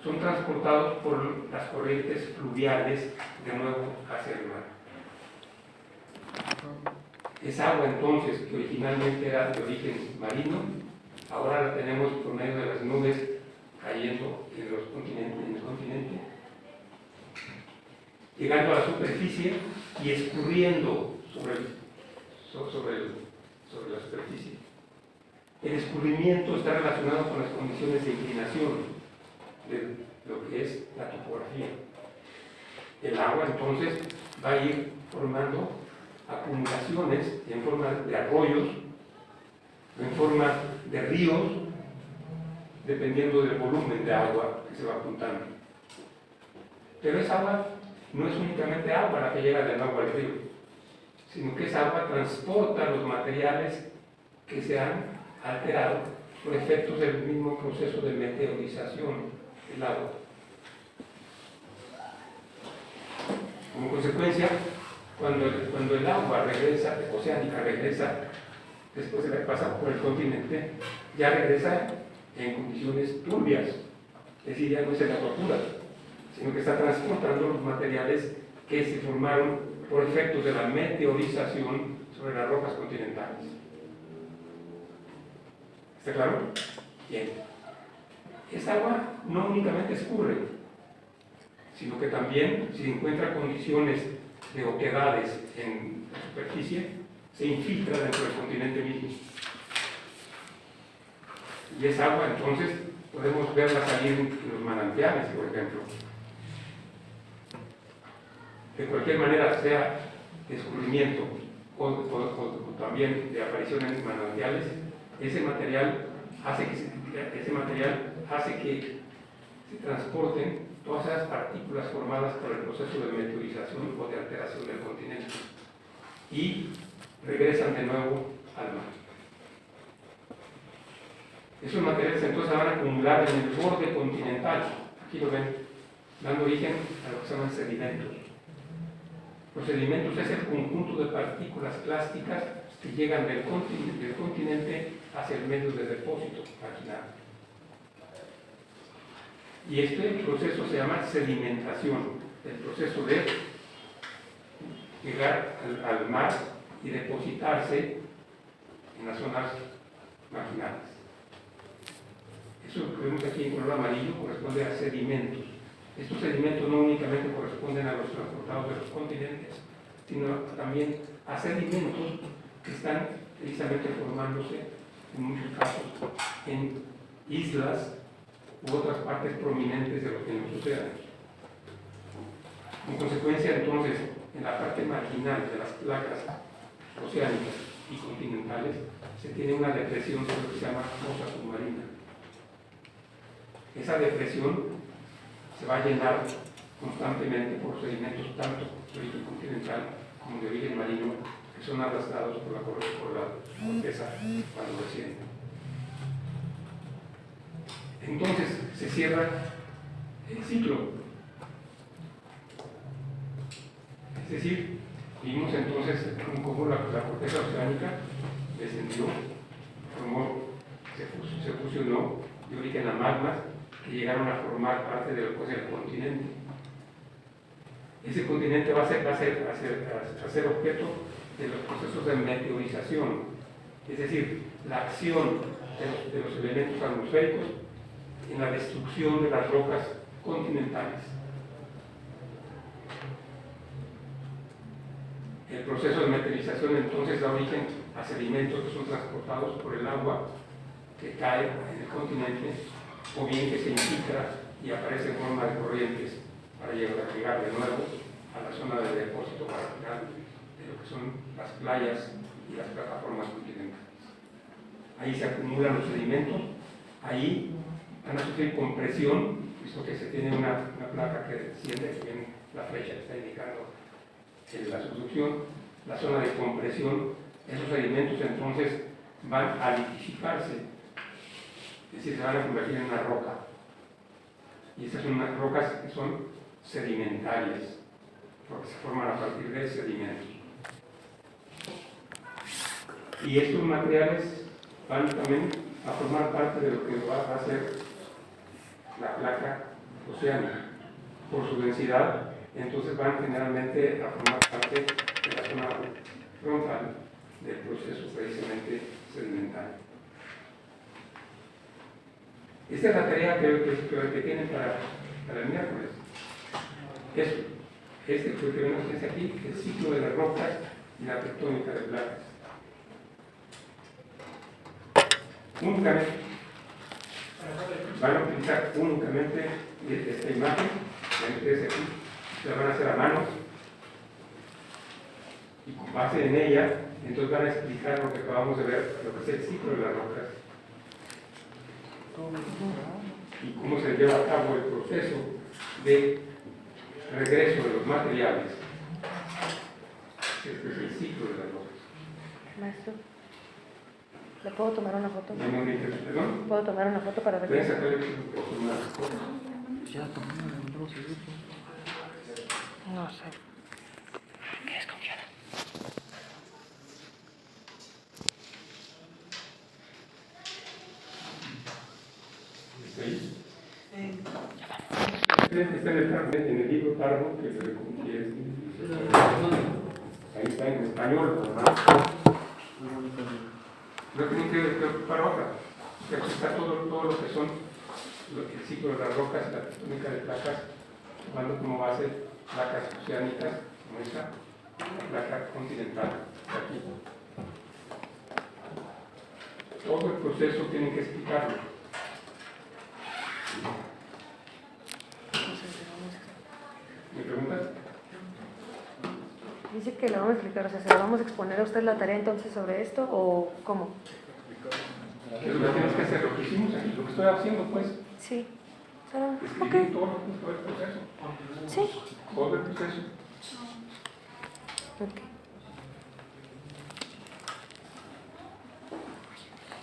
son transportados por las corrientes fluviales de nuevo hacia el mar. Esa agua entonces, que originalmente era de origen marino, ahora la tenemos por medio de las nubes cayendo en el continente, llegando a la superficie y escurriendo sobre la superficie. El escurrimiento está relacionado con las condiciones de inclinación de lo que es la topografía. El agua entonces va a ir formando acumulaciones en forma de arroyos, en forma de ríos, dependiendo del volumen de agua que se va juntando. Pero esa agua no es únicamente agua la que llega del agua al río, sino que esa agua transporta los materiales que se han alterado por efectos del mismo proceso de meteorización del agua. Como consecuencia, cuando el agua regresa, oceánica regresa, después de haber pasado por el continente, ya regresa en condiciones turbias, es decir, ya no es el agua pura, sino que está transportando los materiales que se formaron por efectos de la meteorización sobre las rocas continentales. ¿Está claro? Bien. Esta agua no únicamente escurre, sino que también, si encuentra condiciones de oquedades en la superficie, se infiltra dentro del continente mismo. Y esa agua, entonces, podemos verla salir en los manantiales, por ejemplo. De cualquier manera, sea descubrimiento o también de aparición en manantiales, ese material hace que se transporten todas esas partículas formadas por el proceso de meteorización o de alteración del continente y regresan de nuevo al mar. Esos materiales entonces van a acumular en el borde continental, aquí lo ven, dando origen a lo que se llaman sedimentos. Los sedimentos es el conjunto de partículas plásticas que llegan del continente hacia el medio del depósito marginal. Y este proceso se llama sedimentación, el proceso de llegar al mar y depositarse en las zonas marginales. Eso que vemos aquí en color amarillo corresponde a sedimentos. Estos sedimentos no únicamente corresponden a los transportados de los continentes, sino también a sedimentos que están precisamente formándose, en muchos casos, en islas u otras partes prominentes de los océanos. En consecuencia, entonces, en la parte marginal de las placas oceánicas y continentales, se tiene una depresión sobre lo que se llama fosa submarina. Esa depresión se va a llenar constantemente por sedimentos tanto de origen continental como de origen marino, que son arrastrados por la corteza cuando descienden. Entonces se cierra el ciclo. Es decir, vimos entonces cómo la corteza oceánica descendió, se fusionó de origen a magmas que llegaron a formar parte de lo que es el continente. Ese continente va a ser objeto de los procesos de meteorización, es decir, la acción de los elementos atmosféricos en la destrucción de las rocas continentales. El proceso de meteorización entonces da origen a sedimentos que son transportados por el agua que cae en el continente, o bien que se infiltra y aparece en forma de corrientes para llegar de nuevo a la zona de depósito marginal de lo que son las playas y las plataformas continentales. Ahí se acumulan los sedimentos, ahí van a sufrir compresión, visto que se tiene una placa que desciende, que viene la flecha que está indicando la subducción, la zona de compresión, esos sedimentos entonces van a litificarse, es decir, se van a convertir en una roca. Y estas son unas rocas que son sedimentarias, porque se forman a partir de sedimentos. Y estos materiales van también a formar parte de lo que va a ser la placa oceánica. Por su densidad, entonces van generalmente a formar parte de la zona frontal del proceso precisamente sedimentario. Esta es la tarea que tienen para el miércoles. Este que vemos que es aquí, el ciclo de las rocas y la tectónica de placas. Únicamente, van a utilizar únicamente esta imagen, ustedes aquí, la van a hacer a mano, y con base en ella, entonces van a explicar lo que acabamos de ver, lo que es el ciclo de las rocas, y cómo se lleva a cabo el proceso de regreso de los materiales. Este es el ciclo de las rocas.
Maestro, ¿le puedo tomar una foto?
¿Perdón?
¿Puedo tomar una foto para ver?
Pueden sacar el foto.
No sé. Qué desconfiada.
¿Sí? Está en el libro Páramo que se recoge. Ahí está en español, ¿verdad? No tienen que ocupar otra. Aquí está todo lo que son el ciclo de las rocas y la tectónica de placas, tomando como base placas oceánicas, como esta, la placa continental, aquí. Todo el proceso tienen que explicarlo. ¿Me preguntas?
Dice que le vamos a explicar, o sea, ¿se lo vamos a exponer a usted la tarea entonces sobre esto o cómo?
¿Qué es lo que tienes que hacer? Lo que hicimos aquí, lo que estoy haciendo, pues,
Sí. ¿Será?
escribir
Ok.
todo el proceso.
Sí.
Todo el proceso.
Ok.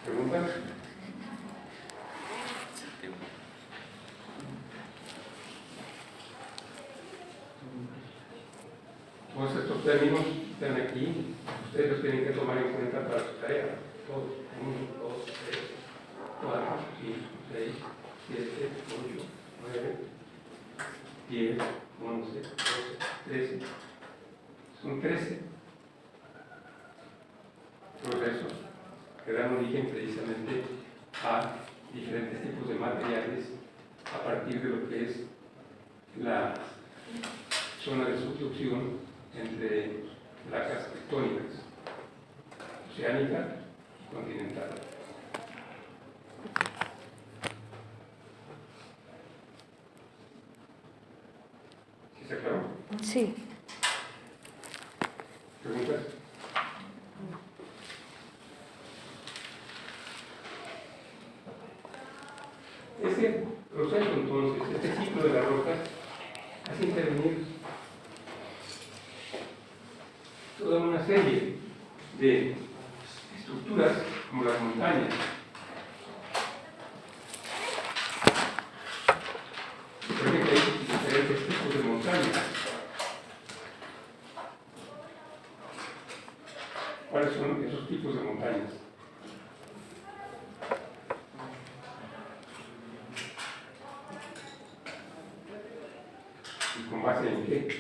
¿Preguntas? Todos estos términos están aquí, ustedes los tienen que tomar en cuenta para su tarea. Todos, 1, 2, 3, 4, 5, 6, 7, 8, 9, 10, 11, 12, 13. Son 13 procesos que dan origen precisamente a diferentes tipos de materiales a partir de lo que es la zona de subducción entre placas tectónicas, oceánica y continental. ¿Sí se aclaró?
Sí.
¿Preguntas? Este proceso, entonces, este ciclo de las rocas, hace intervenir toda una serie de estructuras como las montañas. Recuerden que hay diferentes tipos de montañas. ¿Cuáles son esos tipos de montañas? ¿Y con base en qué?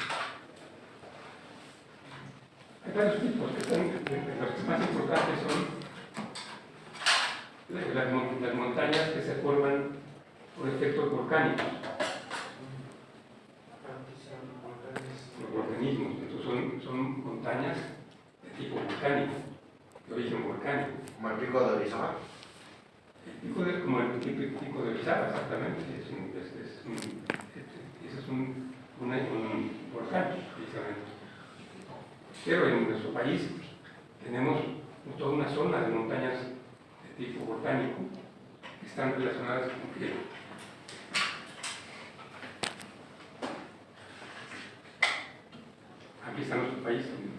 Hay varios tipos que están, los más importantes son las montañas que se forman por efectos volcánicos. Los volcanismos, entonces son montañas de tipo volcánico, de origen volcánico.
Como el pico de Orizaba.
Como el pico de Orizaba, exactamente. Ese es un volcán, precisamente. Pero en nuestro país tenemos toda una zona de montañas de tipo volcánico que están relacionadas con que aquí está nuestro país también.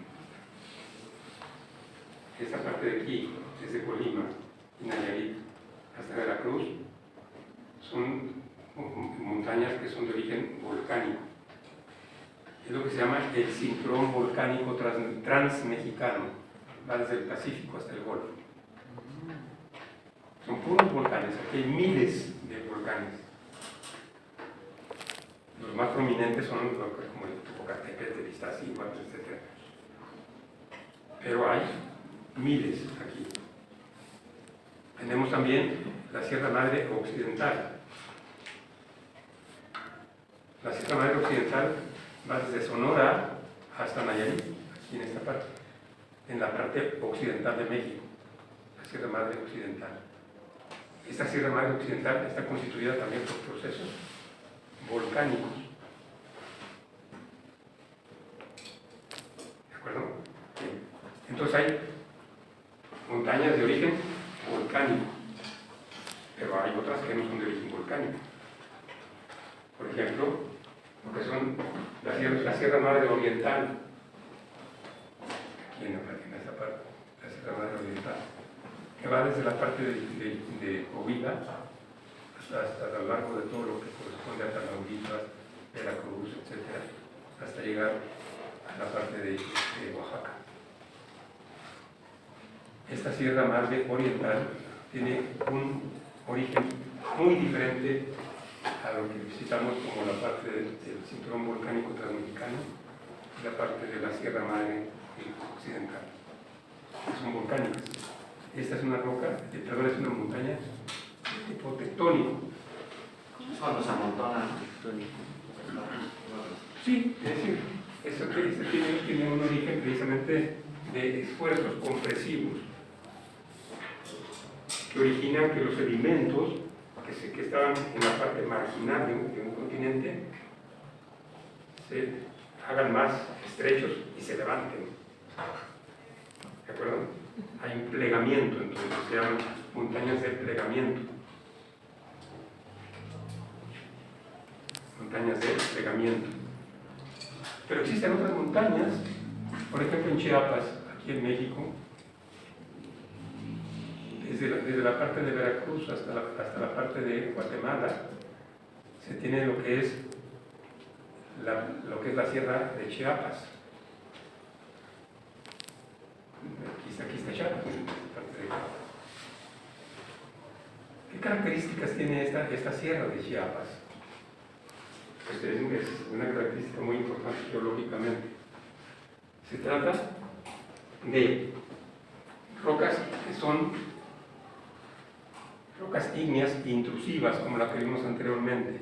aquí, desde Colima y Nayarit hasta Veracruz, son montañas que son de origen volcánico. Es lo que se llama el cinturón volcánico transmexicano, va desde el Pacífico hasta el Golfo. Son puros volcanes, aquí hay miles de volcanes. Los más prominentes son como el Popocatépetl, el Iztaccíhuatl, etc. Pero hay miles aquí. Tenemos también la Sierra Madre Occidental. La Sierra Madre Occidental va desde Sonora hasta Nayarit, aquí en esta parte, en la parte occidental de México, la Sierra Madre Occidental. Esta Sierra Madre Occidental está constituida también por procesos volcánicos. ¿De acuerdo? Bien. Entonces hay montañas de origen volcánico, pero hay otras que no son de origen volcánico. Por ejemplo, lo que son la Sierra Madre Oriental, aquí en esta parte, la Sierra Madre Oriental, que va desde la parte de Coahuila hasta lo largo de todo lo que corresponde a Tamaulipas, Veracruz, etc., hasta llegar a la parte de Oaxaca. Esta Sierra Madre Oriental tiene un origen muy diferente a lo que visitamos como la parte del cinturón volcánico transmexicano y la parte de la Sierra Madre Occidental. Son volcánicas. Esta es una roca, perdón, es una montaña de tipo tectónico.
Es cuando se amontonan.
Sí, es decir, esto tiene un origen precisamente de esfuerzos compresivos que originan que los sedimentos que estaban en la parte marginal de un continente se hagan más estrechos y se levanten. ¿De acuerdo? Hay un plegamiento, entonces se llaman montañas de plegamiento. Montañas de plegamiento. Pero existen otras montañas, por ejemplo en Chiapas, aquí en México, desde la parte de Veracruz hasta la parte de Guatemala, se tiene lo que es la Sierra de Chiapas. Aquí está Chiapas, en esta parte de Chiapas. ¿Qué características tiene esta Sierra de Chiapas? Pues es una característica muy importante geológicamente. Se trata de rocas que son rocas ígneas intrusivas, como la que vimos anteriormente.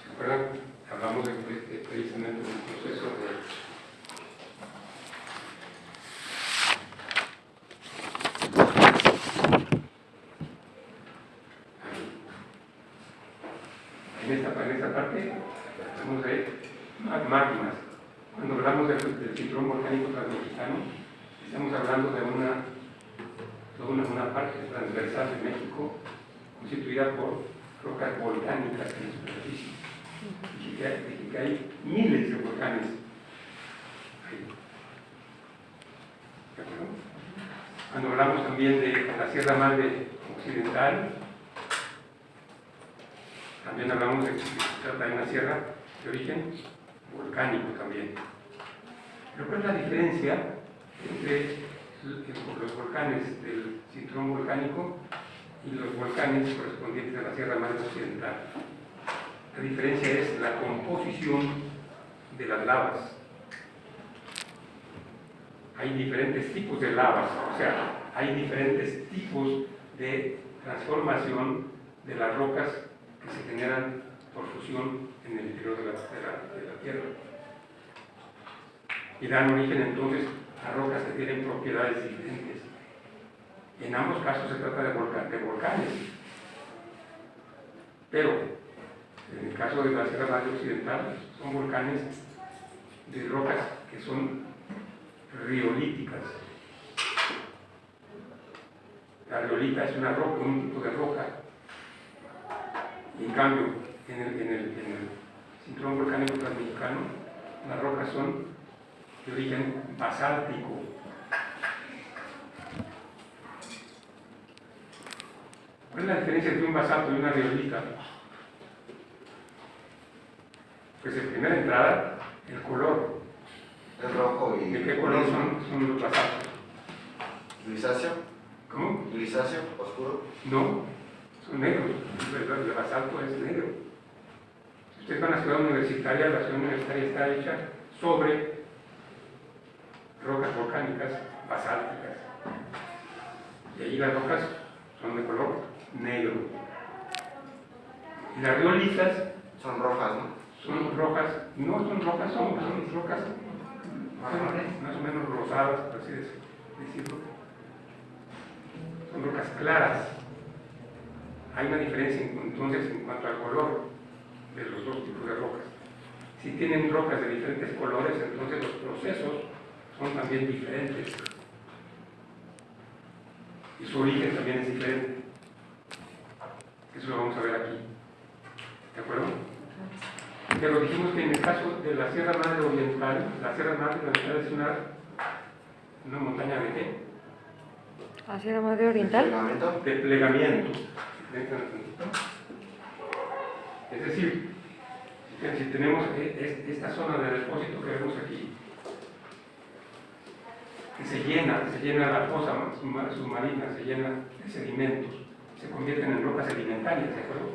¿Se acuerdan? Hablamos precisamente del proceso de en esta parte hablamos de magmas. Cuando hablamos del cinturón volcánico transmexicano, estamos hablando de una parte transversal de México constituida por rocas volcánicas en la superficie. Y que hay miles de volcanes ahí. ¿De acuerdo? Cuando hablamos también de la Sierra Madre Occidental, también hablamos de que se trata de una sierra de origen volcánico también. Pero ¿cuál es la diferencia entre los volcanes del cinturón volcánico y los volcanes correspondientes a la Sierra Madre Occidental? La diferencia es la composición de las lavas. Hay diferentes tipos de lavas, o sea, hay diferentes tipos de transformación de las rocas que se generan por fusión en el interior de la Tierra. Y dan origen entonces a rocas que tienen propiedades diferentes. Y en ambos casos se trata de volcanes. Pero en el caso de la Sierra Madre Occidental son volcanes de rocas que son riolíticas. La riolita es una roca, un tipo de roca. Y en cambio, en el cinturón volcánico transmexicano, las rocas son de origen basáltico. ¿Cuál es la diferencia entre un basalto y una riolita? Pues en primera entrada, el color.
Es rojo y...
¿De qué color son los basaltos?
Grisáceo.
¿Cómo?
Grisáceo, oscuro.
No, son negros. El basalto es negro. Si ustedes van a la ciudad universitaria, la ciudad universitaria está hecha sobre rocas volcánicas basálticas. Y allí las rocas son de color negro. Y las riolitas
Son rojas, ¿no?
son rojas, no son rojas, son rocas más o menos rosadas, por así decirlo. Son rocas claras. Hay una diferencia entonces en cuanto al color de los dos tipos de rocas. Si tienen rocas de diferentes colores, entonces los procesos son también diferentes. Y su origen también es diferente. Eso lo vamos a ver aquí. ¿De acuerdo? Pero dijimos que en el caso de la Sierra Madre Oriental, la Sierra Madre Oriental es una montaña de qué?
¿La Sierra Madre Oriental?
Pegamento.
De plegamiento. Es decir, si tenemos esta zona de depósito que vemos aquí, que se llena la fosa submarina, se llena de sedimentos, se convierten en rocas sedimentarias, ¿de acuerdo?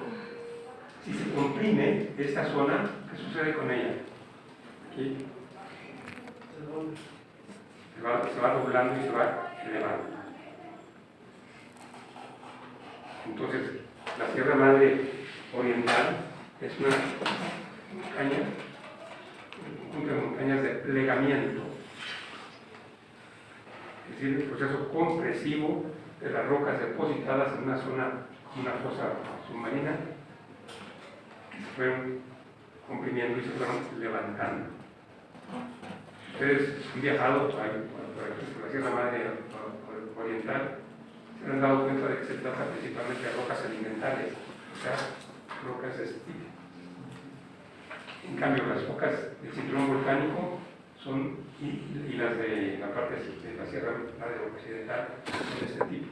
Si se comprime esta zona, ¿qué sucede con ella? Aquí se va doblando y se va elevando. Entonces, la Sierra Madre Oriental es una montaña, un conjunto de montañas de plegamiento, es decir, el proceso compresivo de las rocas depositadas en una zona, una fosa submarina, que se fueron comprimiendo y se fueron levantando. Ustedes han viajado por la Sierra Madre Oriental, se han dado cuenta de que se trata principalmente de rocas sedimentarias, o sea, rocas de este tipo. En cambio, las rocas del cinturón volcánico son, y las de la parte de la Sierra Madre Occidental son de este tipo.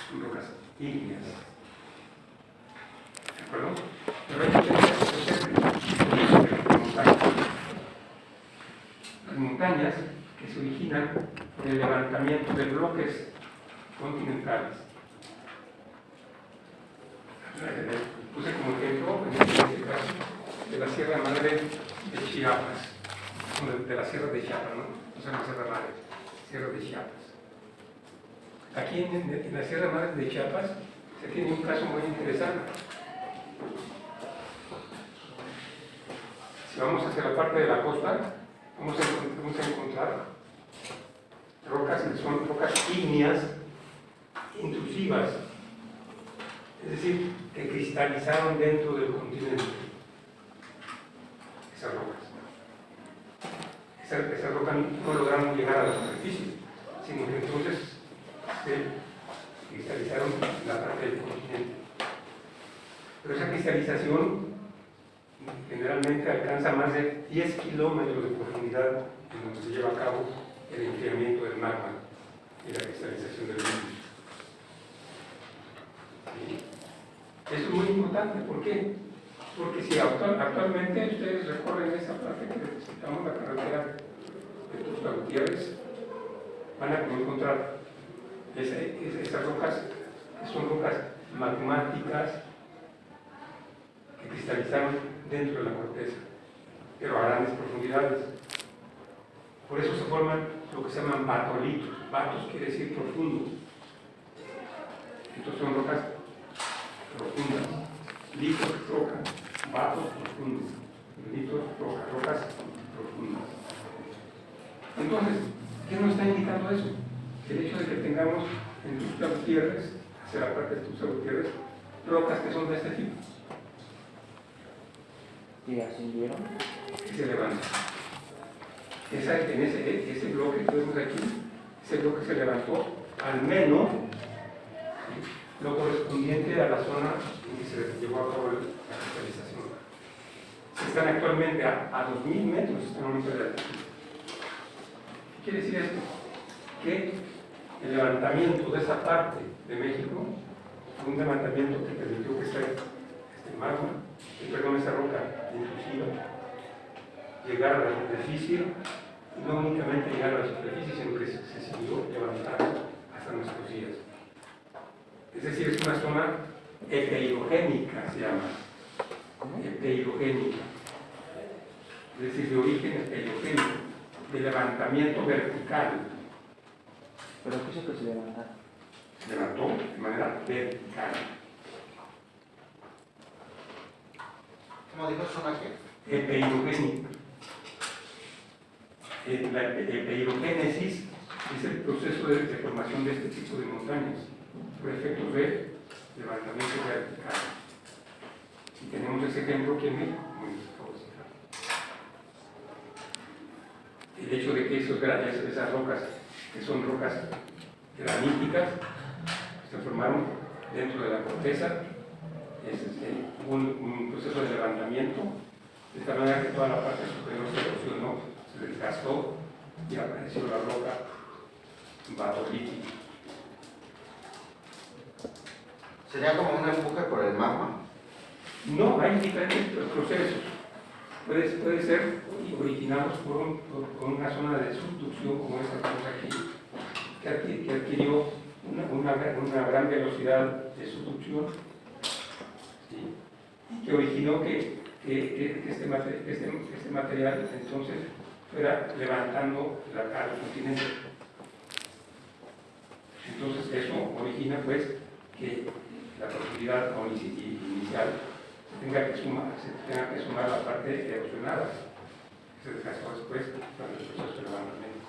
Son rocas ígneas. ¿De acuerdo? Pero hay las montañas que se originan por el levantamiento de bloques continentales. Puse como ejemplo, en este caso, de la Sierra Madre de Chiapas, de la Sierra de Chiapas, ¿no? O sea, la Sierra Madre, Sierra de Chiapas. Aquí en la Sierra Madre de Chiapas se tiene un caso muy interesante. Si vamos hacia la parte de la costa, vamos a encontrar rocas que son rocas ígneas intrusivas, es decir, que cristalizaron dentro del continente. Esas rocas. Esas rocas no lograron llegar a la superficie, sino que entonces se cristalizaron en la parte del continente. Pero esa cristalización generalmente alcanza más de 10 kilómetros de profundidad en donde se lleva a cabo el enfriamiento del magma y la cristalización del líquido. Eso es muy importante, ¿por qué? Porque si actualmente ustedes recorren esa parte que citamos, la carretera de Tuxtla Gutiérrez, van a encontrar esas rocas, que son rocas magmáticas que cristalizaron dentro de la corteza, pero a grandes profundidades. Por eso se forman lo que se llaman batolitos. Batos quiere decir profundo. Entonces son rocas profundas. Litos, roca, batos profundos. Litos, roca, rocas profundas. Entonces, ¿qué nos está indicando eso? El hecho de que tengamos en Tuxtla Gutiérrez, hacia la parte de Tuxtla Gutiérrez, rocas que son de este tipo.
¿Y ascendieron?
Que se levantan. Ese bloque que vemos aquí, ese bloque se levantó al menos lo correspondiente a la zona en que se llevó a cabo la cristalización. Están actualmente a 2000 metros, están a un metro de altitud. ¿Qué quiere decir esto? Que el levantamiento de esa parte de México fue un levantamiento que permitió que esa roca intrusiva llegara a la superficie, y no únicamente llegar a la superficie, sino que se siguió levantando hasta nuestros días. Es decir, es una zona epeirogénica, se llama. Epeirogénica. Es decir, de origen epeirogénico, de levantamiento vertical.
¿Pero qué es lo que se levanta?
Se levantó de manera vertical.
¿Cómo dijo zona qué?
Epeirogénica. La epeirogénesis es el proceso de formación de este tipo de montañas por efectos de levantamiento vertical. Y tenemos ese ejemplo aquí en México, como les acabo de citar. El hecho de que esas rocas, que son rocas graníticas, se formaron dentro de la corteza, es un proceso de levantamiento, de tal manera que toda la parte superior se erosionó, se desgastó y apareció la roca batolítica.
¿Sería como un empuje por el magma?
No, hay diferentes procesos. Puede ser originados por una zona de subducción como esta que tenemos aquí, que adquirió una gran velocidad de subducción, ¿sí? Y que originó que este material entonces fuera levantando a los continentes. Entonces eso origina pues que la profundidad inicial se tenga que sumar la parte erosionada que se desgastó después durante el proceso de levantamiento.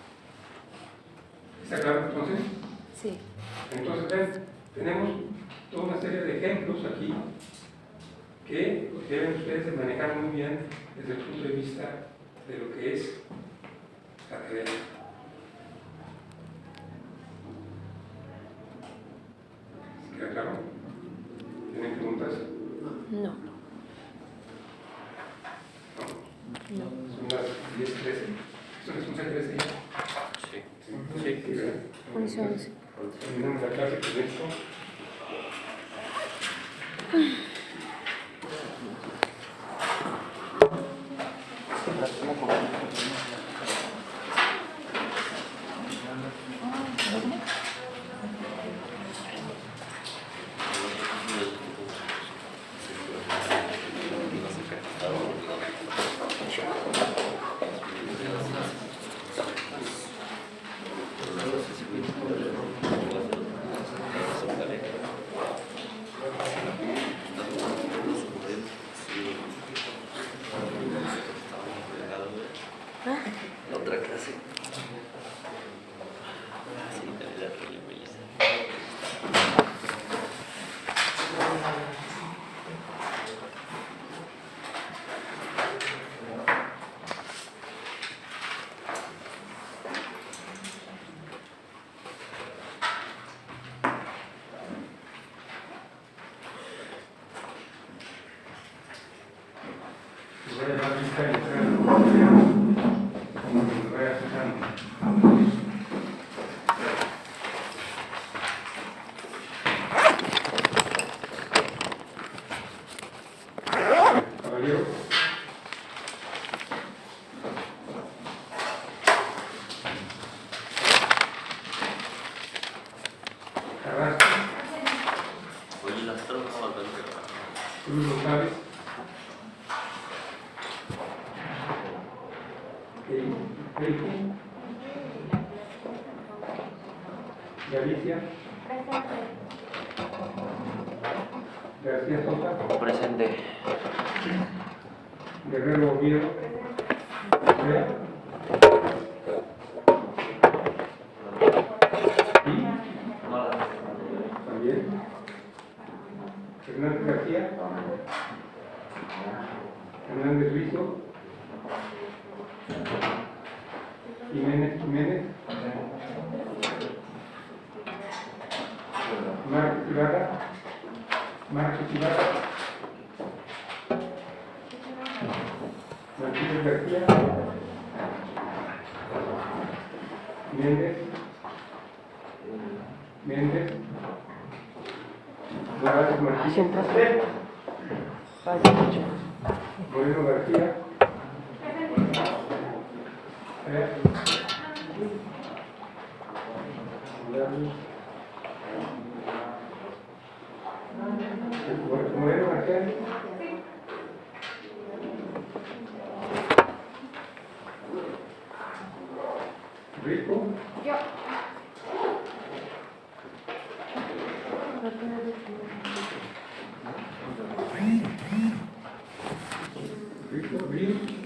¿Está claro entonces?
Sí.
Entonces ven, tenemos toda una serie de ejemplos aquí que deben ustedes de manejar muy bien desde el punto de vista de lo que es la teoría. ¿Queda claro? ¿Tienen preguntas?
No.
No. Son las 10:13. ¿Son las 11:13 ya?
Sí.
Sí, ¿verdad?
11.
Terminamos la clase con esto.
Otra clase. Sí, también la religión.
Voy a dar lista de entrada. Voy a sacar. Caballero. Carrasco.
Oye, las tropas faltan.
Cruz González. Eijo. Galicia. García Sosa.
Presente.
Guerrero Oviedo. Correa. Y también Fernández García. Hernández Rizo. Jiménez. Marcos Ibarra. Martínez García. Méndez. Méndez, Morales Martínez,
Siempre.
Moreno García, Moreno García, Rico,
Yo.
Rico, Bill,